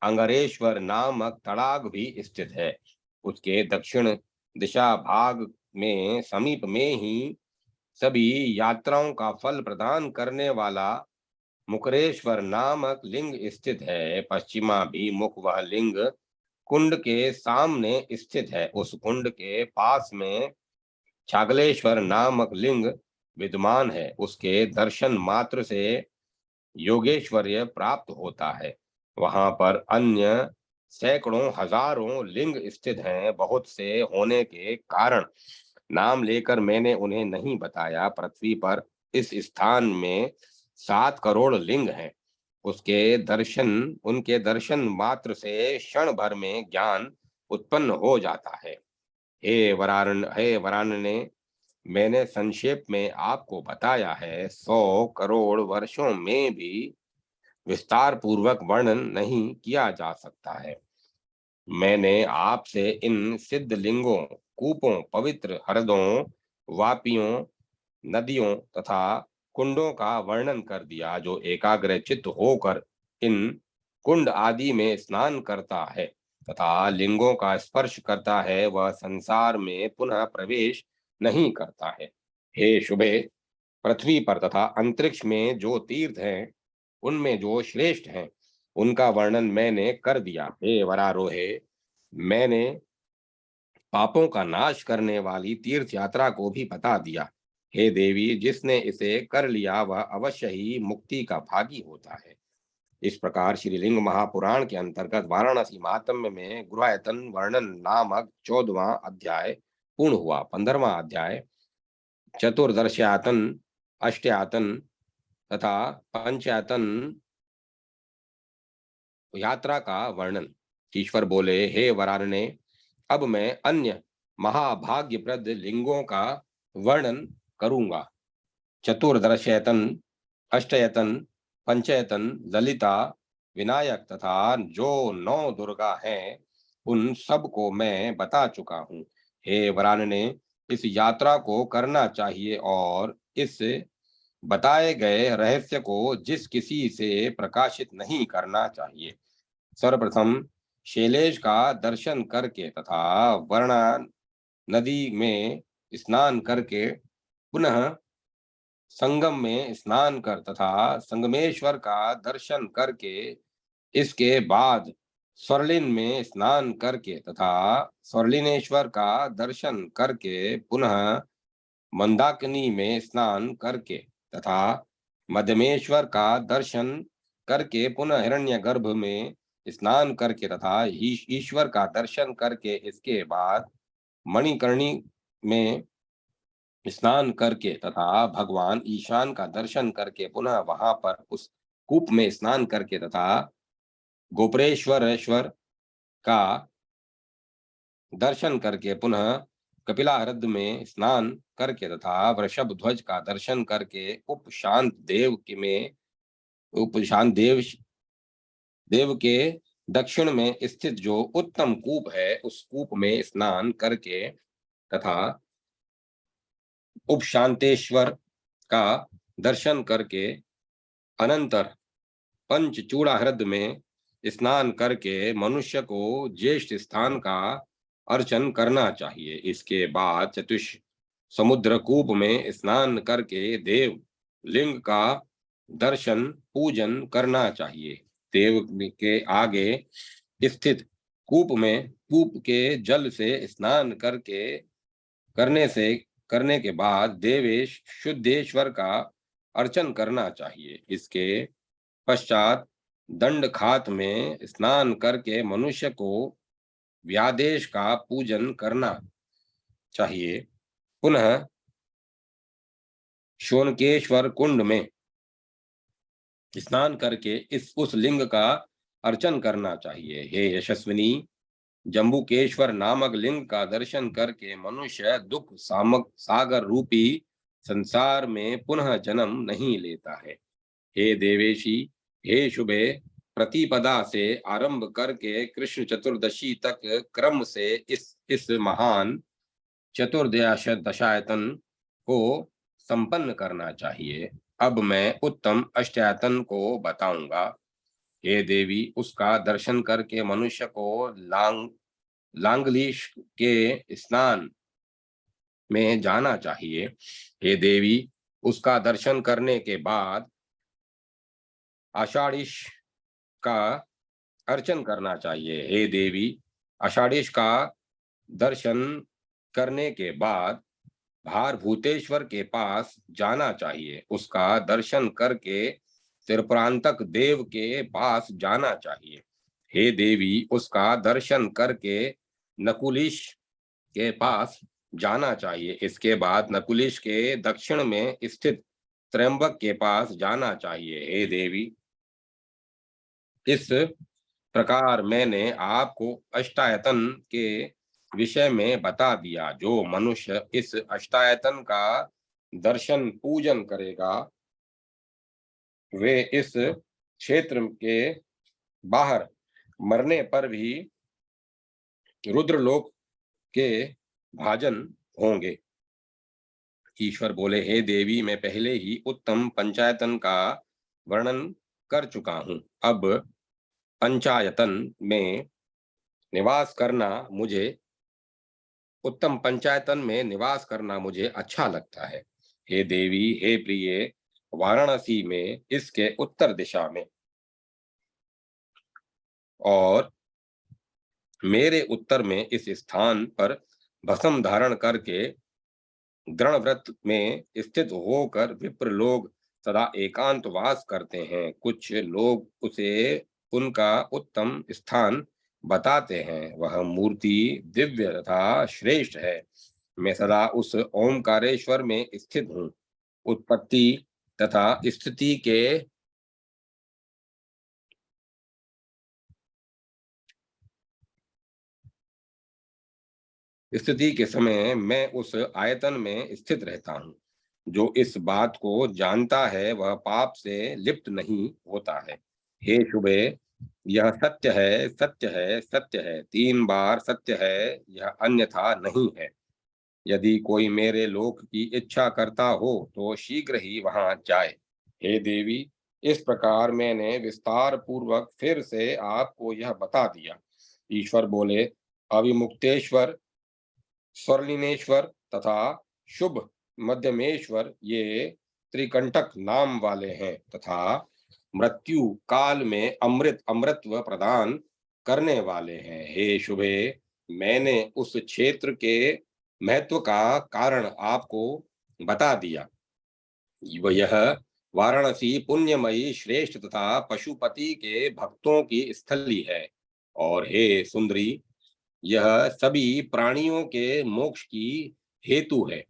अंगरेश्वर नामक तड़ाग भी स्थित है। उसके दक्षिण दिशा भाग में समीप में ही सभी यात्राओं का फल प्रदान करने वाला मुकरेश्वर नामक लिंग स्थित है। पश्चिमाभिमुख वह लिंग कुंड के सामने स्थित है। उस कुंड के पास में छागलेश्वर नामक लिंग विद्यमान है। उसके दर्शन मात्र से योगेश्वर्य प्राप्त होता है। वहां पर अन्य सैकड़ों हजारों लिंग स्थित हैं। बहुत से होने के कारण नाम लेकर मैंने उन्हें नहीं बताया। पृथ्वी पर इस स्थान में 7 करोड़ लिंग हैं। उनके दर्शन मात्र से क्षण भर में ज्ञान उत्पन्न हो जाता है। हे वरानने, मैंने संक्षेप में आपको बताया है। 100 करोड़ वर्षों में भी विस्तार पूर्वक वर्णन नहीं किया जा सकता है। मैंने आपसे इन सिद्ध लिंगों, कूपों, पवित्र हृदों, वापियों, नदियों तथा कुंडों का वर्णन कर दिया। जो एकाग्रचित्त होकर इन कुंड आदि में स्नान करता है तथा लिंगों का स्पर्श करता है, वह संसार में पुनः प्रवेश नहीं करता है। हे शुभे, पृथ्वी पर तथा अंतरिक्ष में जो तीर्थ हैं, उनमें जो श्रेष्ठ हैं, उनका वर्णन मैंने कर दिया। हे वरारोहे, मैंने पापों का नाश करने वाली तीर्थ यात्रा को भी बता दिया। हे देवी, जिसने इसे कर लिया वह अवश्य ही मुक्ति का भागी होता है। इस प्रकार श्रीलिंग महापुराण के अंतर्गत वाराणसी महात्म्य में गुरुआयतन वर्णन नामक 14वां अध्याय पूर्ण हुआ। 15वां अध्याय चतुर्दर्शयातन, अष्टयातन तथा पंचयातन यात्रा का वर्णन। ईश्वर बोले, हे वरानने, अब मैं अन्य महाभाग्यप्रद लिंगों का वर्णन करूंगा। चतुर्दशयतन, अष्टयतन, पंचयतन, ललिता, विनायक तथा जो 9 दुर्गा हैं, उन सब को मैं बता चुका हूँ। हे वरानने, इस यात्रा को करना चाहिए और इस बताए गए रहस्य को जिस किसी से प्रकाशित नहीं करना चाहिए। सर्वप्रथम शैलेश का दर्शन करके तथा वर्णा नदी में स्नान करके पुनः संगम में स्नान कर तथा संगमेश्वर का दर्शन करके इसके बाद स्वर्लिन में स्नान करके तथा स्वर्लिनेश्वर का दर्शन करके पुनः मंदाकिनी में स्नान करके तथा मध्यमेश्वर का दर्शन करके पुनः हिरण्यगर्भ में स्नान करके तथा ईश्वर का दर्शन करके इसके बाद मणिकर्णी में स्नान करके तथा भगवान ईशान का दर्शन करके पुनः वहां पर उस कूप में स्नान करके तथा गोपरेश्वरेश्वर का दर्शन करके पुनः कपिलाहृद में स्नान करके तथा वृषभ ध्वज का दर्शन करके उपशांत देव के दक्षिण में स्थित जो उत्तम कूप है, उस कूप में स्नान करके तथा उपशांतेश्वर का दर्शन करके अनंतर पंचचूड़ाहृद में स्नान करके मनुष्य को ज्येष्ठ स्थान का अर्चन करना चाहिए। इसके बाद चतुष समुद्र कूप में स्नान करके देव लिंग का दर्शन पूजन करना चाहिए। देव के आगे स्थित कूप के जल से स्नान करने के बाद देवेश शुद्धेश्वर का अर्चन करना चाहिए। इसके पश्चात दंड खात में स्नान करके मनुष्य को व्यादेश का पूजन करना चाहिए। पुनः शोणकेश्वर कुंड में स्नान करके उस लिंग का अर्चन करना चाहिए। हे यशस्विनी, जम्बुकेश्वर नामक लिंग का दर्शन करके मनुष्य दुख सामक सागर रूपी संसार में पुनः जन्म नहीं लेता है। हे देवेशी, हे शुभे, प्रतिपदा से आरंभ करके कृष्ण चतुर्दशी तक क्रम से इस महान चतुर्दश दशायतन को संपन्न करना चाहिए। अब मैं उत्तम अष्टायतन को बताऊंगा। हे देवी, उसका दर्शन करके मनुष्य को लांगलीश के स्नान में जाना चाहिए। हे देवी, उसका दर्शन करने के बाद आषाढ़ीश का अर्चन करना चाहिए। हे देवी, आषाढ़ीश का दर्शन करने के बाद भारभूतेश्वर के पास जाना चाहिए। उसका दर्शन करके त्रिपुरांतक देव के पास जाना चाहिए। हे देवी, उसका दर्शन करके नकुलिश के पास जाना चाहिए। इसके बाद नकुलिश के दक्षिण में स्थित त्र्यंबक के पास जाना चाहिए। हे देवी, इस प्रकार मैंने आपको अष्टायतन के विषय में बता दिया। जो मनुष्य इस अष्टायतन का दर्शन पूजन करेगा, वे इस क्षेत्र के बाहर मरने पर भी रुद्रलोक के भाजन होंगे। ईश्वर बोले, हे देवी, मैं पहले ही उत्तम पंचायतन का वर्णन कर चुका हूं। अब पंचायतन में निवास करना मुझे उत्तम पंचायतन में निवास करना मुझे अच्छा लगता है। हे देवी, हे प्रिय, वाराणसी में इसके उत्तर दिशा में और मेरे उत्तर में इस स्थान पर भस्म धारण करके दृढ़ व्रत में स्थित होकर विप्र लोग सदा एकांत वास करते हैं। कुछ लोग उसे उनका उत्तम स्थान बताते हैं। वह मूर्ति दिव्य तथा श्रेष्ठ है। मैं सदा उस ओमकारेश्वर में स्थित हूँ। उत्पत्ति तथा स्थिति के समय मैं उस आयतन में स्थित रहता हूँ। जो इस बात को जानता है वह पाप से लिप्त नहीं होता है। हे शुभे, यह सत्य है, सत्य है, सत्य है, 3 बार सत्य है, यह अन्यथा नहीं है। यदि कोई मेरे लोक की इच्छा करता हो तो शीघ्र ही वहां जाए। हे देवी, इस प्रकार मैंने विस्तार पूर्वक फिर से आपको यह बता दिया। ईश्वर बोले, अविमुक्तेश्वर, स्वर्लिनेश्वर तथा शुभ मध्यमेश्वर ये त्रिकंटक नाम वाले हैं तथा मृत्यु काल में अमृतत्व प्रदान करने वाले हैं। हे शुभे, मैंने उस क्षेत्र के महत्व का कारण आपको बता दिया। यह वाराणसी पुण्यमयी, श्रेष्ठ तथा पशुपति के भक्तों की स्थली है। और हे सुंदरी, यह सभी प्राणियों के मोक्ष की हेतु है।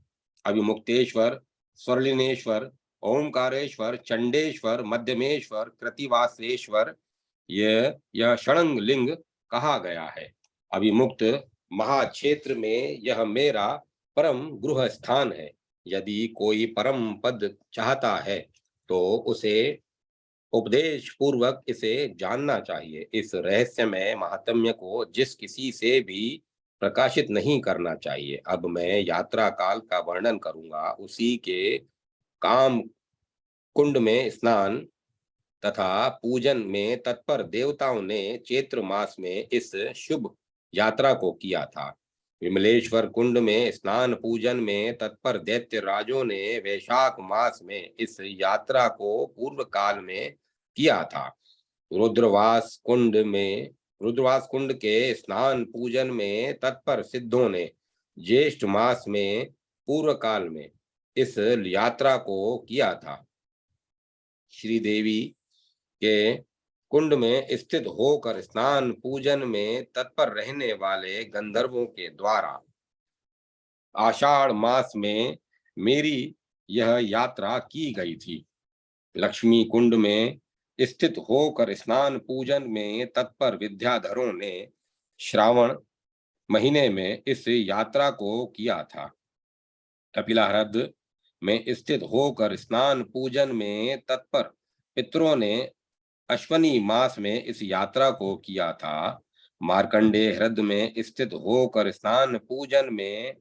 अभिमुक्तेश्वर, स्वर्लिनेश्वर, ओंकारेश्वर, चंडेश्वर, मध्यमेश्वर, कृतिवासेश्वर, यह षडंग लिंग कहा गया है। अभिमुक्त महाक्षेत्र में यह मेरा परम गृह स्थान है। यदि कोई परम पद चाहता है तो उसे उपदेश पूर्वक इसे जानना चाहिए। इस रहस्यमय महात्म्य को जिस किसी से भी प्रकाशित नहीं करना चाहिए। अब मैं यात्रा काल का वर्णन करूंगा। उसी के काम कुंड में स्नान तथा पूजन में तत्पर देवताओं ने चैत्र मास में इस शुभ यात्रा को किया था। विमलेश्वर कुंड में स्नान पूजन में तत्पर दैत्य राजों ने वैशाख मास में इस यात्रा को पूर्व काल में किया था। रुद्रवास कुंड में रुद्रवास कुंड के स्नान पूजन में तत्पर सिद्धों ने ज्येष्ठ मास में पूर्व काल में इस यात्रा को किया था। श्रीदेवी के कुंड में स्थित होकर स्नान पूजन में तत्पर रहने वाले गंधर्वों के द्वारा आषाढ़ मास में मेरी यह यात्रा की गई थी। लक्ष्मी कुंड में स्थित होकर स्नान पूजन में तत्पर विद्याधरों ने श्रावण महीने में इस यात्रा को किया था। कपिला ह्रद में स्थित होकर स्नान पूजन में तत्पर पितरों ने अश्वनी मास में इस यात्रा को किया था। मार्कंडेय ह्रद में स्थित होकर स्नान पूजन में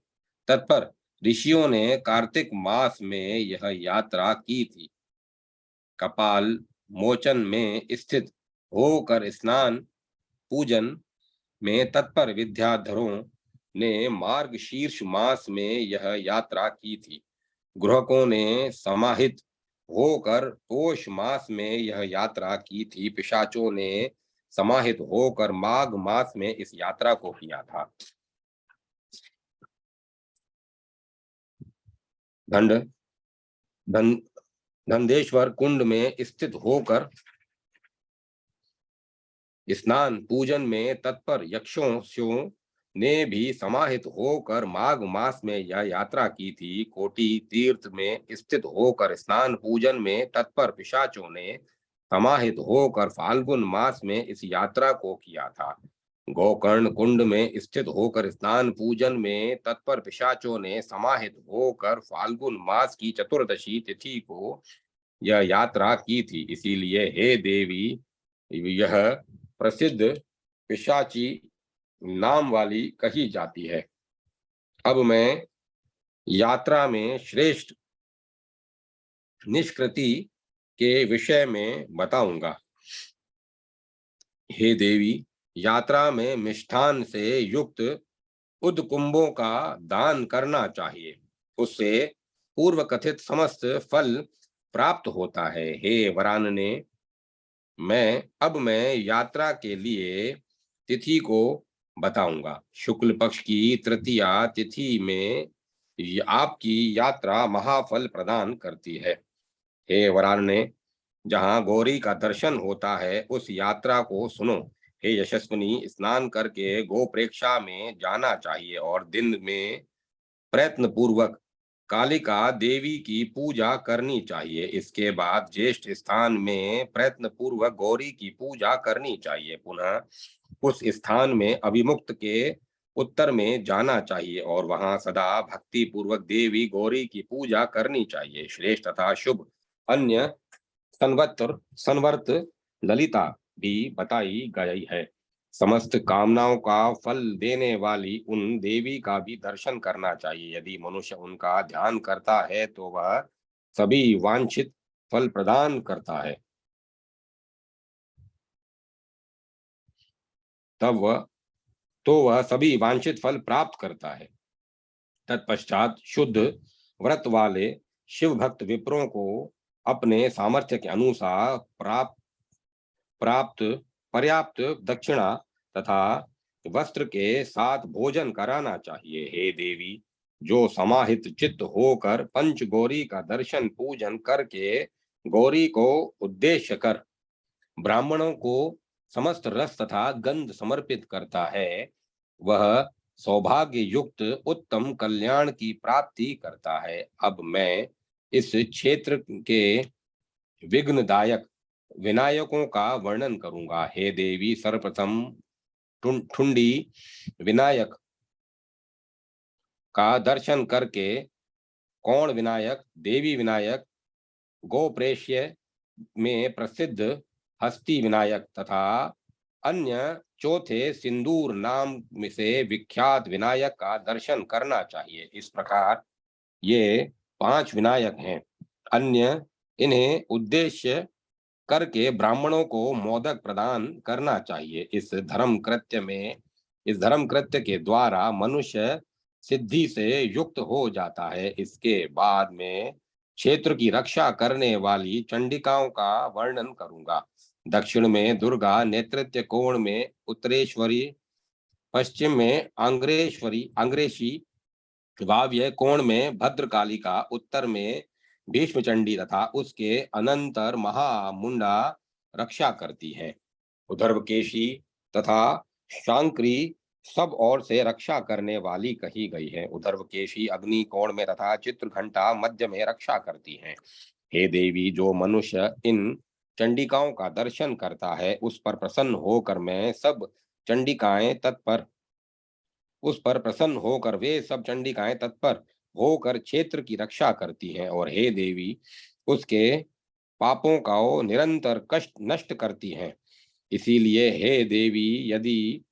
तत्पर ऋषियों ने कार्तिक मास में यह यात्रा की थी। कपाल मोचन में स्थित होकर स्नान पूजन में तत्पर विद्याधरों ने मार्गशीर्ष मास में यह यात्रा की थी। गृहकों ने समाहित होकर पौष मास में यह यात्रा की थी। पिशाचों ने समाहित होकर माघ मास में इस यात्रा को किया था। दंड धन धंधेश्वर कुंड में स्थित होकर स्नान पूजन में तत्पर यक्षों ने भी समाहित होकर माघ मास में यह यात्रा की थी। कोटि तीर्थ में स्थित होकर स्नान पूजन में तत्पर पिशाचों ने समाहित होकर फाल्गुन मास में इस यात्रा को किया था। गोकर्ण कुंड में स्थित होकर स्नान पूजन में तत्पर पिशाचों ने समाहित होकर फाल्गुन मास की चतुर्दशी तिथि को यह यात्रा की थी। इसीलिए हे देवी, यह प्रसिद्ध पिशाची नाम वाली कही जाती है। अब मैं यात्रा में श्रेष्ठ निष्कृति के विषय में बताऊंगा। हे देवी, यात्रा में मिष्ठान से युक्त उद्कुंभों का दान करना चाहिए। उससे पूर्व कथित समस्त फल प्राप्त होता है। हे वरानने, मैं यात्रा के लिए तिथि को बताऊंगा। शुक्ल पक्ष की तृतीया तिथि में आपकी यात्रा महाफल प्रदान करती है। हे वरानने, जहाँ गौरी का दर्शन होता है उस यात्रा को सुनो। हे यशस्विनी, स्नान करके गोप्रेक्षा में जाना चाहिए और दिन में प्रयत्न पूर्वक कालिका देवी की पूजा करनी चाहिए। इसके बाद ज्येष्ठ स्थान में प्रयत्न पूर्वक गौरी की पूजा करनी चाहिए। पुनः उस स्थान में अभिमुक्त के उत्तर में जाना चाहिए और वहां सदा भक्ति पूर्वक देवी गौरी की पूजा करनी चाहिए। श्रेष्ठ तथा शुभ अन्य संवर्त ललिता भी बताई गई है। समस्त कामनाओं का फल देने वाली उन देवी का भी दर्शन करना चाहिए। यदि मनुष्य उनका ध्यान करता है तो वह सभी वांछित फल प्रदान करता है। तब वह सभी वांछित फल प्राप्त करता है। तत्पश्चात शुद्ध व्रत वाले शिव भक्त विप्रों को अपने सामर्थ्य के अनुसार प्राप्त पर्याप्त दक्षिणा तथा वस्त्र के साथ भोजन कराना चाहिए। हे देवी, जो समाहित चित्त होकर पंच गौरी का दर्शन पूजन करके गौरी को उद्देश्य कर ब्राह्मणों को समस्त रस तथा गंध समर्पित करता है, वह सौभाग्य युक्त उत्तम कल्याण की प्राप्ति करता है। अब मैं इस क्षेत्र के विघ्नदायक विनायकों का वर्णन करूंगा। हे देवी, सर्वप्रथम ठुंडी विनायक का दर्शन करके कौण विनायक, देवी विनायक, गोप्रेष्य में प्रसिद्ध हस्ती विनायक तथा अन्य चौथे सिंदूर नाम से विख्यात विनायक का दर्शन करना चाहिए। इस प्रकार ये 5 विनायक हैं। अन्य इन्हें उद्देश्य करके ब्राह्मणों को मोदक प्रदान करना चाहिए। इस धर्म कृत्य के द्वारा मनुष्य सिद्धि से युक्त हो जाता है। इसके बाद में क्षेत्र की रक्षा करने वाली चंडिकाओं का वर्णन करूंगा। दक्षिण में दुर्गा, नेतृत्व कोण में उत्तरेश्वरी, पश्चिम में अंग्रेशी, वाव्य कोण में भद्रकालिका, उत्तर में भीष्मचंडी तथा उसके अनंतर महामुंडा रक्षा करती हैं। उधर्वकेशी तथा शांकरी सब ओर से रक्षा करने वाली कही गई है। उधर्वकेशी अग्नि कोण में तथा चित्रघंटा मध्य में रक्षा करती हैं। हे देवी, जो मनुष्य इन चंडिकाओं का दर्शन करता है उस पर प्रसन्न होकर मैं सब चंडिकाएं तत्पर उस पर प्रसन्न होकर वे सब चंडिकाएं तत्पर होकर क्षेत्र की रक्षा करती हैं। और हे देवी, उसके पापों का वो निरंतर कष्ट नष्ट करती हैं। इसीलिए हे देवी, यदि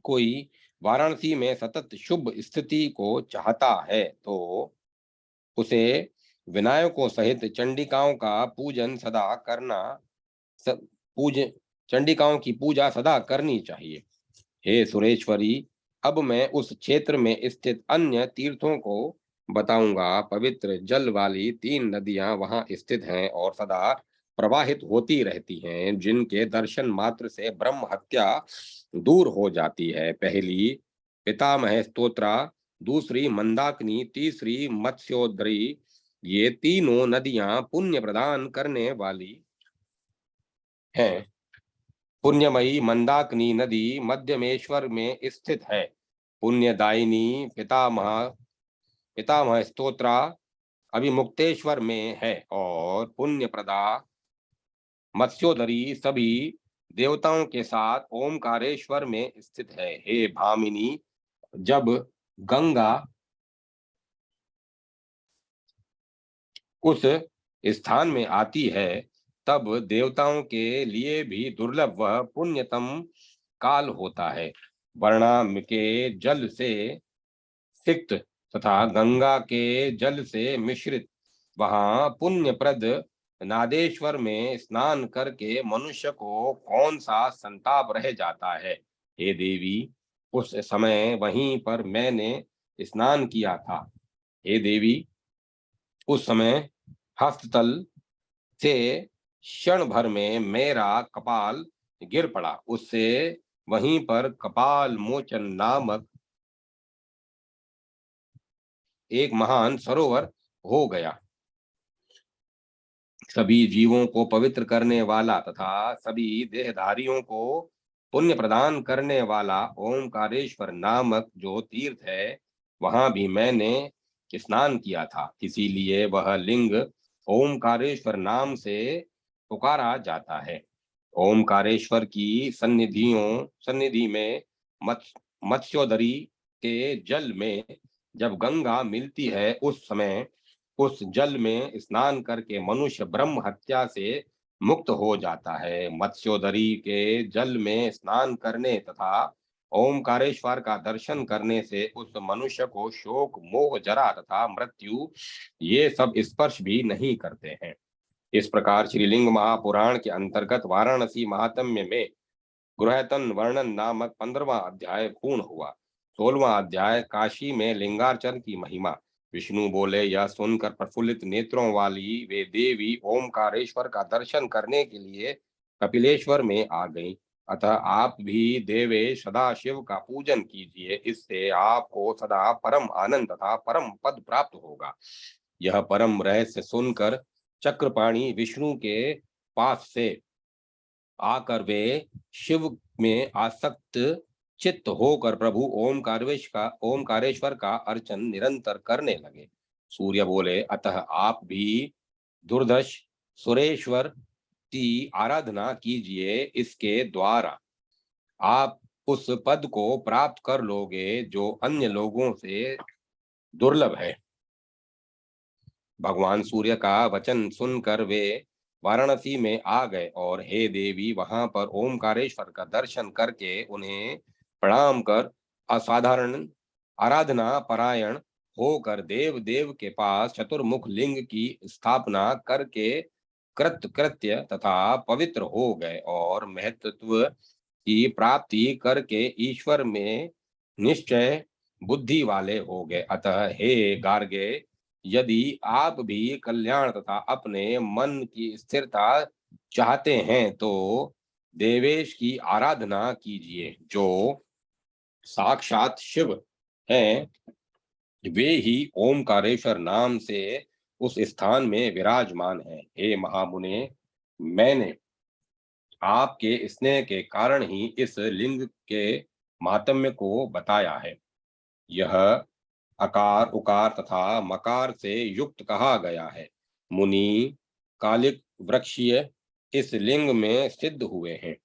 कोई वाराणसी में सतत शुभ स्थिति को चाहता है तो उसे विनायकों सहित चंडिकाओं का पूजन सदा करना स, पूज चंडिकाओं की पूजा सदा करनी चाहिए। हे सुरेश्वरी, अब मैं उस क्षेत्र में स्थित अन्य तीर्थों को बताऊंगा। पवित्र जल वाली 3 नदियां वहां स्थित हैं और सदा प्रवाहित होती रहती हैं, जिनके दर्शन मात्र से ब्रह्म हत्या दूर हो जाती है। पहली पितामह स्तोत्रा, दूसरी मंदाकिनी, तीसरी मत्स्योदरी। ये तीनों नदियां पुण्य प्रदान करने वाली हैं। पुण्यमयी मंदाकिनी नदी मध्यमेश्वर में स्थित है। पुण्यदायिनी पितामह स्तोत्रा अभिमुक्तेश्वर में है और पुण्यप्रदा मत्स्योदरी सभी देवताओं के साथ ओमकारेश्वर में स्थित है। हे भामिनी, जब गंगा उस स्थान में आती है तब देवताओं के लिए भी दुर्लभ वह पुण्यतम काल होता है। वर्णा के जल से सिक्त तथा गंगा के जल से मिश्रित वहां पुण्यप्रद नादेश्वर में स्नान करके मनुष्य को कौन सा संताप रह जाता है। हे देवी, उस समय वहीं पर मैंने स्नान किया था। हे देवी, उस समय हस्ततल से क्षण भर में मेरा कपाल गिर पड़ा। उससे वहीं पर कपाल मोचन नामक एक महान सरोवर हो गया। सभी जीवों को पवित्र करने वाला तथा सभी देहधारियों को पुण्य प्रदान करने वाला ओमकारेश्वर नामक जो तीर्थ है, वहां भी मैंने स्नान किया था। इसीलिए वह लिंग ओमकारेश्वर नाम से पुकारा जाता है। ओमकारेश्वर की सन्निधि में मत्स्योदरी के जल में जब गंगा मिलती है उस समय उस जल में स्नान करके मनुष्य ब्रह्म हत्या से मुक्त हो जाता है। मत्स्योदरी के जल में स्नान करने तथा ओमकारेश्वर का दर्शन करने से उस मनुष्य को शोक मोह जरा तथा मृत्यु ये सब स्पर्श भी नहीं करते हैं। इस प्रकार श्रीलिंग महापुराण के अंतर्गत वाराणसी महात्म्य में गृहतन वर्णन नामक 15वां अध्याय पूर्ण हुआ। 16वां अध्याय काशी में लिंगार्चन की महिमा। विष्णु बोले, यह सुनकर प्रफुल्लित नेत्रों वाली वे देवी ओमकारेश्वर का दर्शन करने के लिए कपिलेश्वर में आ गईं। अतः आप भी देवे सदा शिव का पूजन कीजिए, इससे आपको सदा परम आनंद तथा परम पद प्राप्त होगा। यह परम रहस्य सुनकर चक्रपाणी विष्णु के पास से आकर वे शिव में आसक्त चित्त होकर प्रभु ओमकारेश्वर का अर्चन निरंतर करने लगे। सूर्य बोले, अतः आप भी दुर्धर्ष सुरेश्वर की आराधना कीजिए। इसके द्वारा आप उस पद को प्राप्त कर लोगे जो अन्य लोगों से दुर्लभ है। भगवान सूर्य का वचन सुनकर वे वाराणसी में आ गए और हे देवी, वहां पर ओमकारेश्वर का दर्शन करके उन्हें प्रणाम कर असाधारण आराधना परायण होकर देव देव के पास चतुर्मुख लिंग की स्थापना करके कृत्य तथा पवित्र हो गए और महत्व की प्राप्ति करके ईश्वर में निश्चय बुद्धि वाले हो गए। अतः हे गार्गे, यदि आप भी कल्याण तथा अपने मन की स्थिरता चाहते हैं तो देवेश की आराधना कीजिए, जो साक्षात शिव हैं। वे ही ओमकारेश्वर नाम से उस स्थान में विराजमान है। हे महामुने, मैंने आपके स्नेह के कारण ही इस लिंग के माहात्म्य को बताया है। यह अकार, उकार तथा मकार से युक्त कहा गया है। मुनि कालिक वृक्षीय इस लिंग में सिद्ध हुए हैं।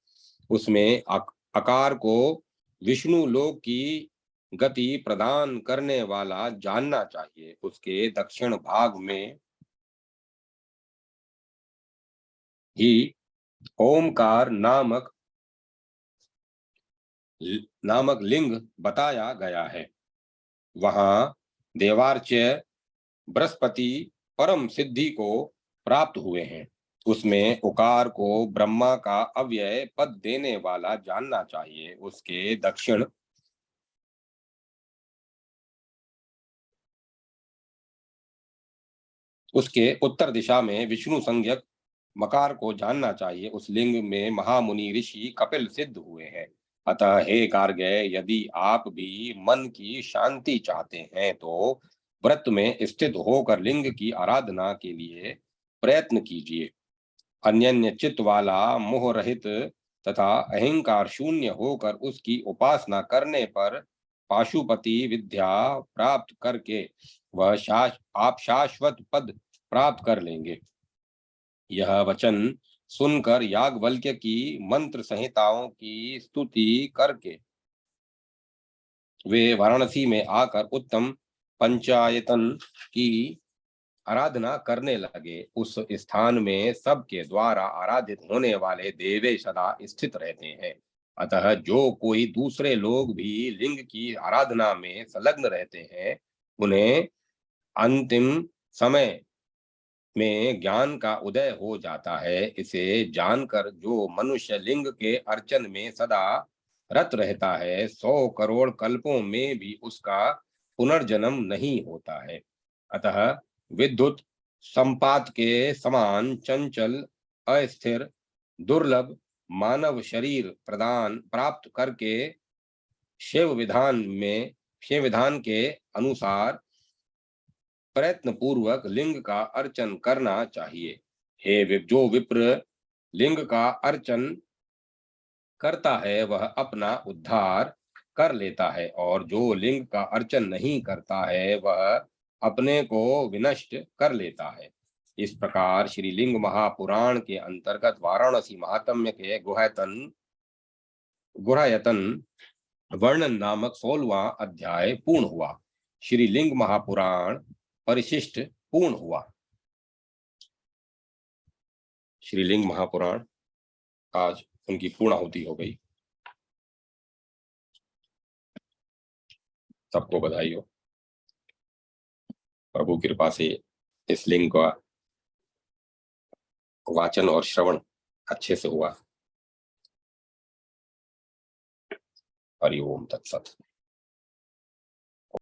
उसमें अकार को विष्णु लोक की गति प्रदान करने वाला जानना चाहिए। उसके दक्षिण भाग में ही ओमकार नामक लिंग बताया गया है। वहां देवार्च्य बृहस्पति परम सिद्धि को प्राप्त हुए हैं। उसमें उकार को ब्रह्मा का अव्यय पद देने वाला जानना चाहिए। उसके उत्तर दिशा में विष्णु संज्ञक मकार को जानना चाहिए। उस लिंग में महामुनि ऋषि कपिल सिद्ध हुए हैं। अतः हे गार्ग्य, यदि आप भी मन की शांति चाहते हैं तो व्रत में स्थित होकर लिंग की आराधना के लिए प्रयत्न कीजिए। अन्यन्य चित्त वाला, मोह रहित तथा अहंकार शून्य होकर उसकी उपासना करने पर पाशुपति विद्या प्राप्त करके आप शाश्वत पद प्राप्त कर लेंगे। यह वचन सुनकर याज्ञवल्क्य की मंत्र संहिताओं की स्तुति करके वे वाराणसी में आकर उत्तम पंचायतन की आराधना करने लगे। उस स्थान में सबके द्वारा आराधित होने वाले देवे सदा स्थित रहते हैं। अतः जो कोई दूसरे लोग भी लिंग की आराधना में संलग्न रहते हैं, उन्हें अंतिम समय में ज्ञान का उदय हो जाता है। इसे जानकर जो मनुष्य लिंग के अर्चन में सदा रत रहता है, 100 करोड़ कल्पों में भी उसका पुनर्जन्म नहीं होता है। अतः विद्युत संपात के समान चंचल, अस्थिर, दुर्लभ मानव शरीर प्रदान प्राप्त करके शिव विधान के अनुसार प्रयत्न पूर्वक लिंग का अर्चन करना चाहिए। जो विप्र लिंग का अर्चन करता है वह अपना उद्धार कर लेता है, और जो लिंग का अर्चन नहीं करता है वह अपने को विनष्ट कर लेता है। इस प्रकार श्रीलिंग महापुराण के अंतर्गत वाराणसी महात्म्य के गुह्यतन वर्णन नामक 16वां अध्याय पूर्ण हुआ। श्रीलिंग महापुराण परिशिष्ट पूर्ण हुआ। श्रीलिंग महापुराण आज उनकी पूर्णाहुति हो गई। सबको बधाई हो। प्रभु कृपा से इस लिंग का वाचन और श्रवण अच्छे से हुआ। हरि ओम तत्सत।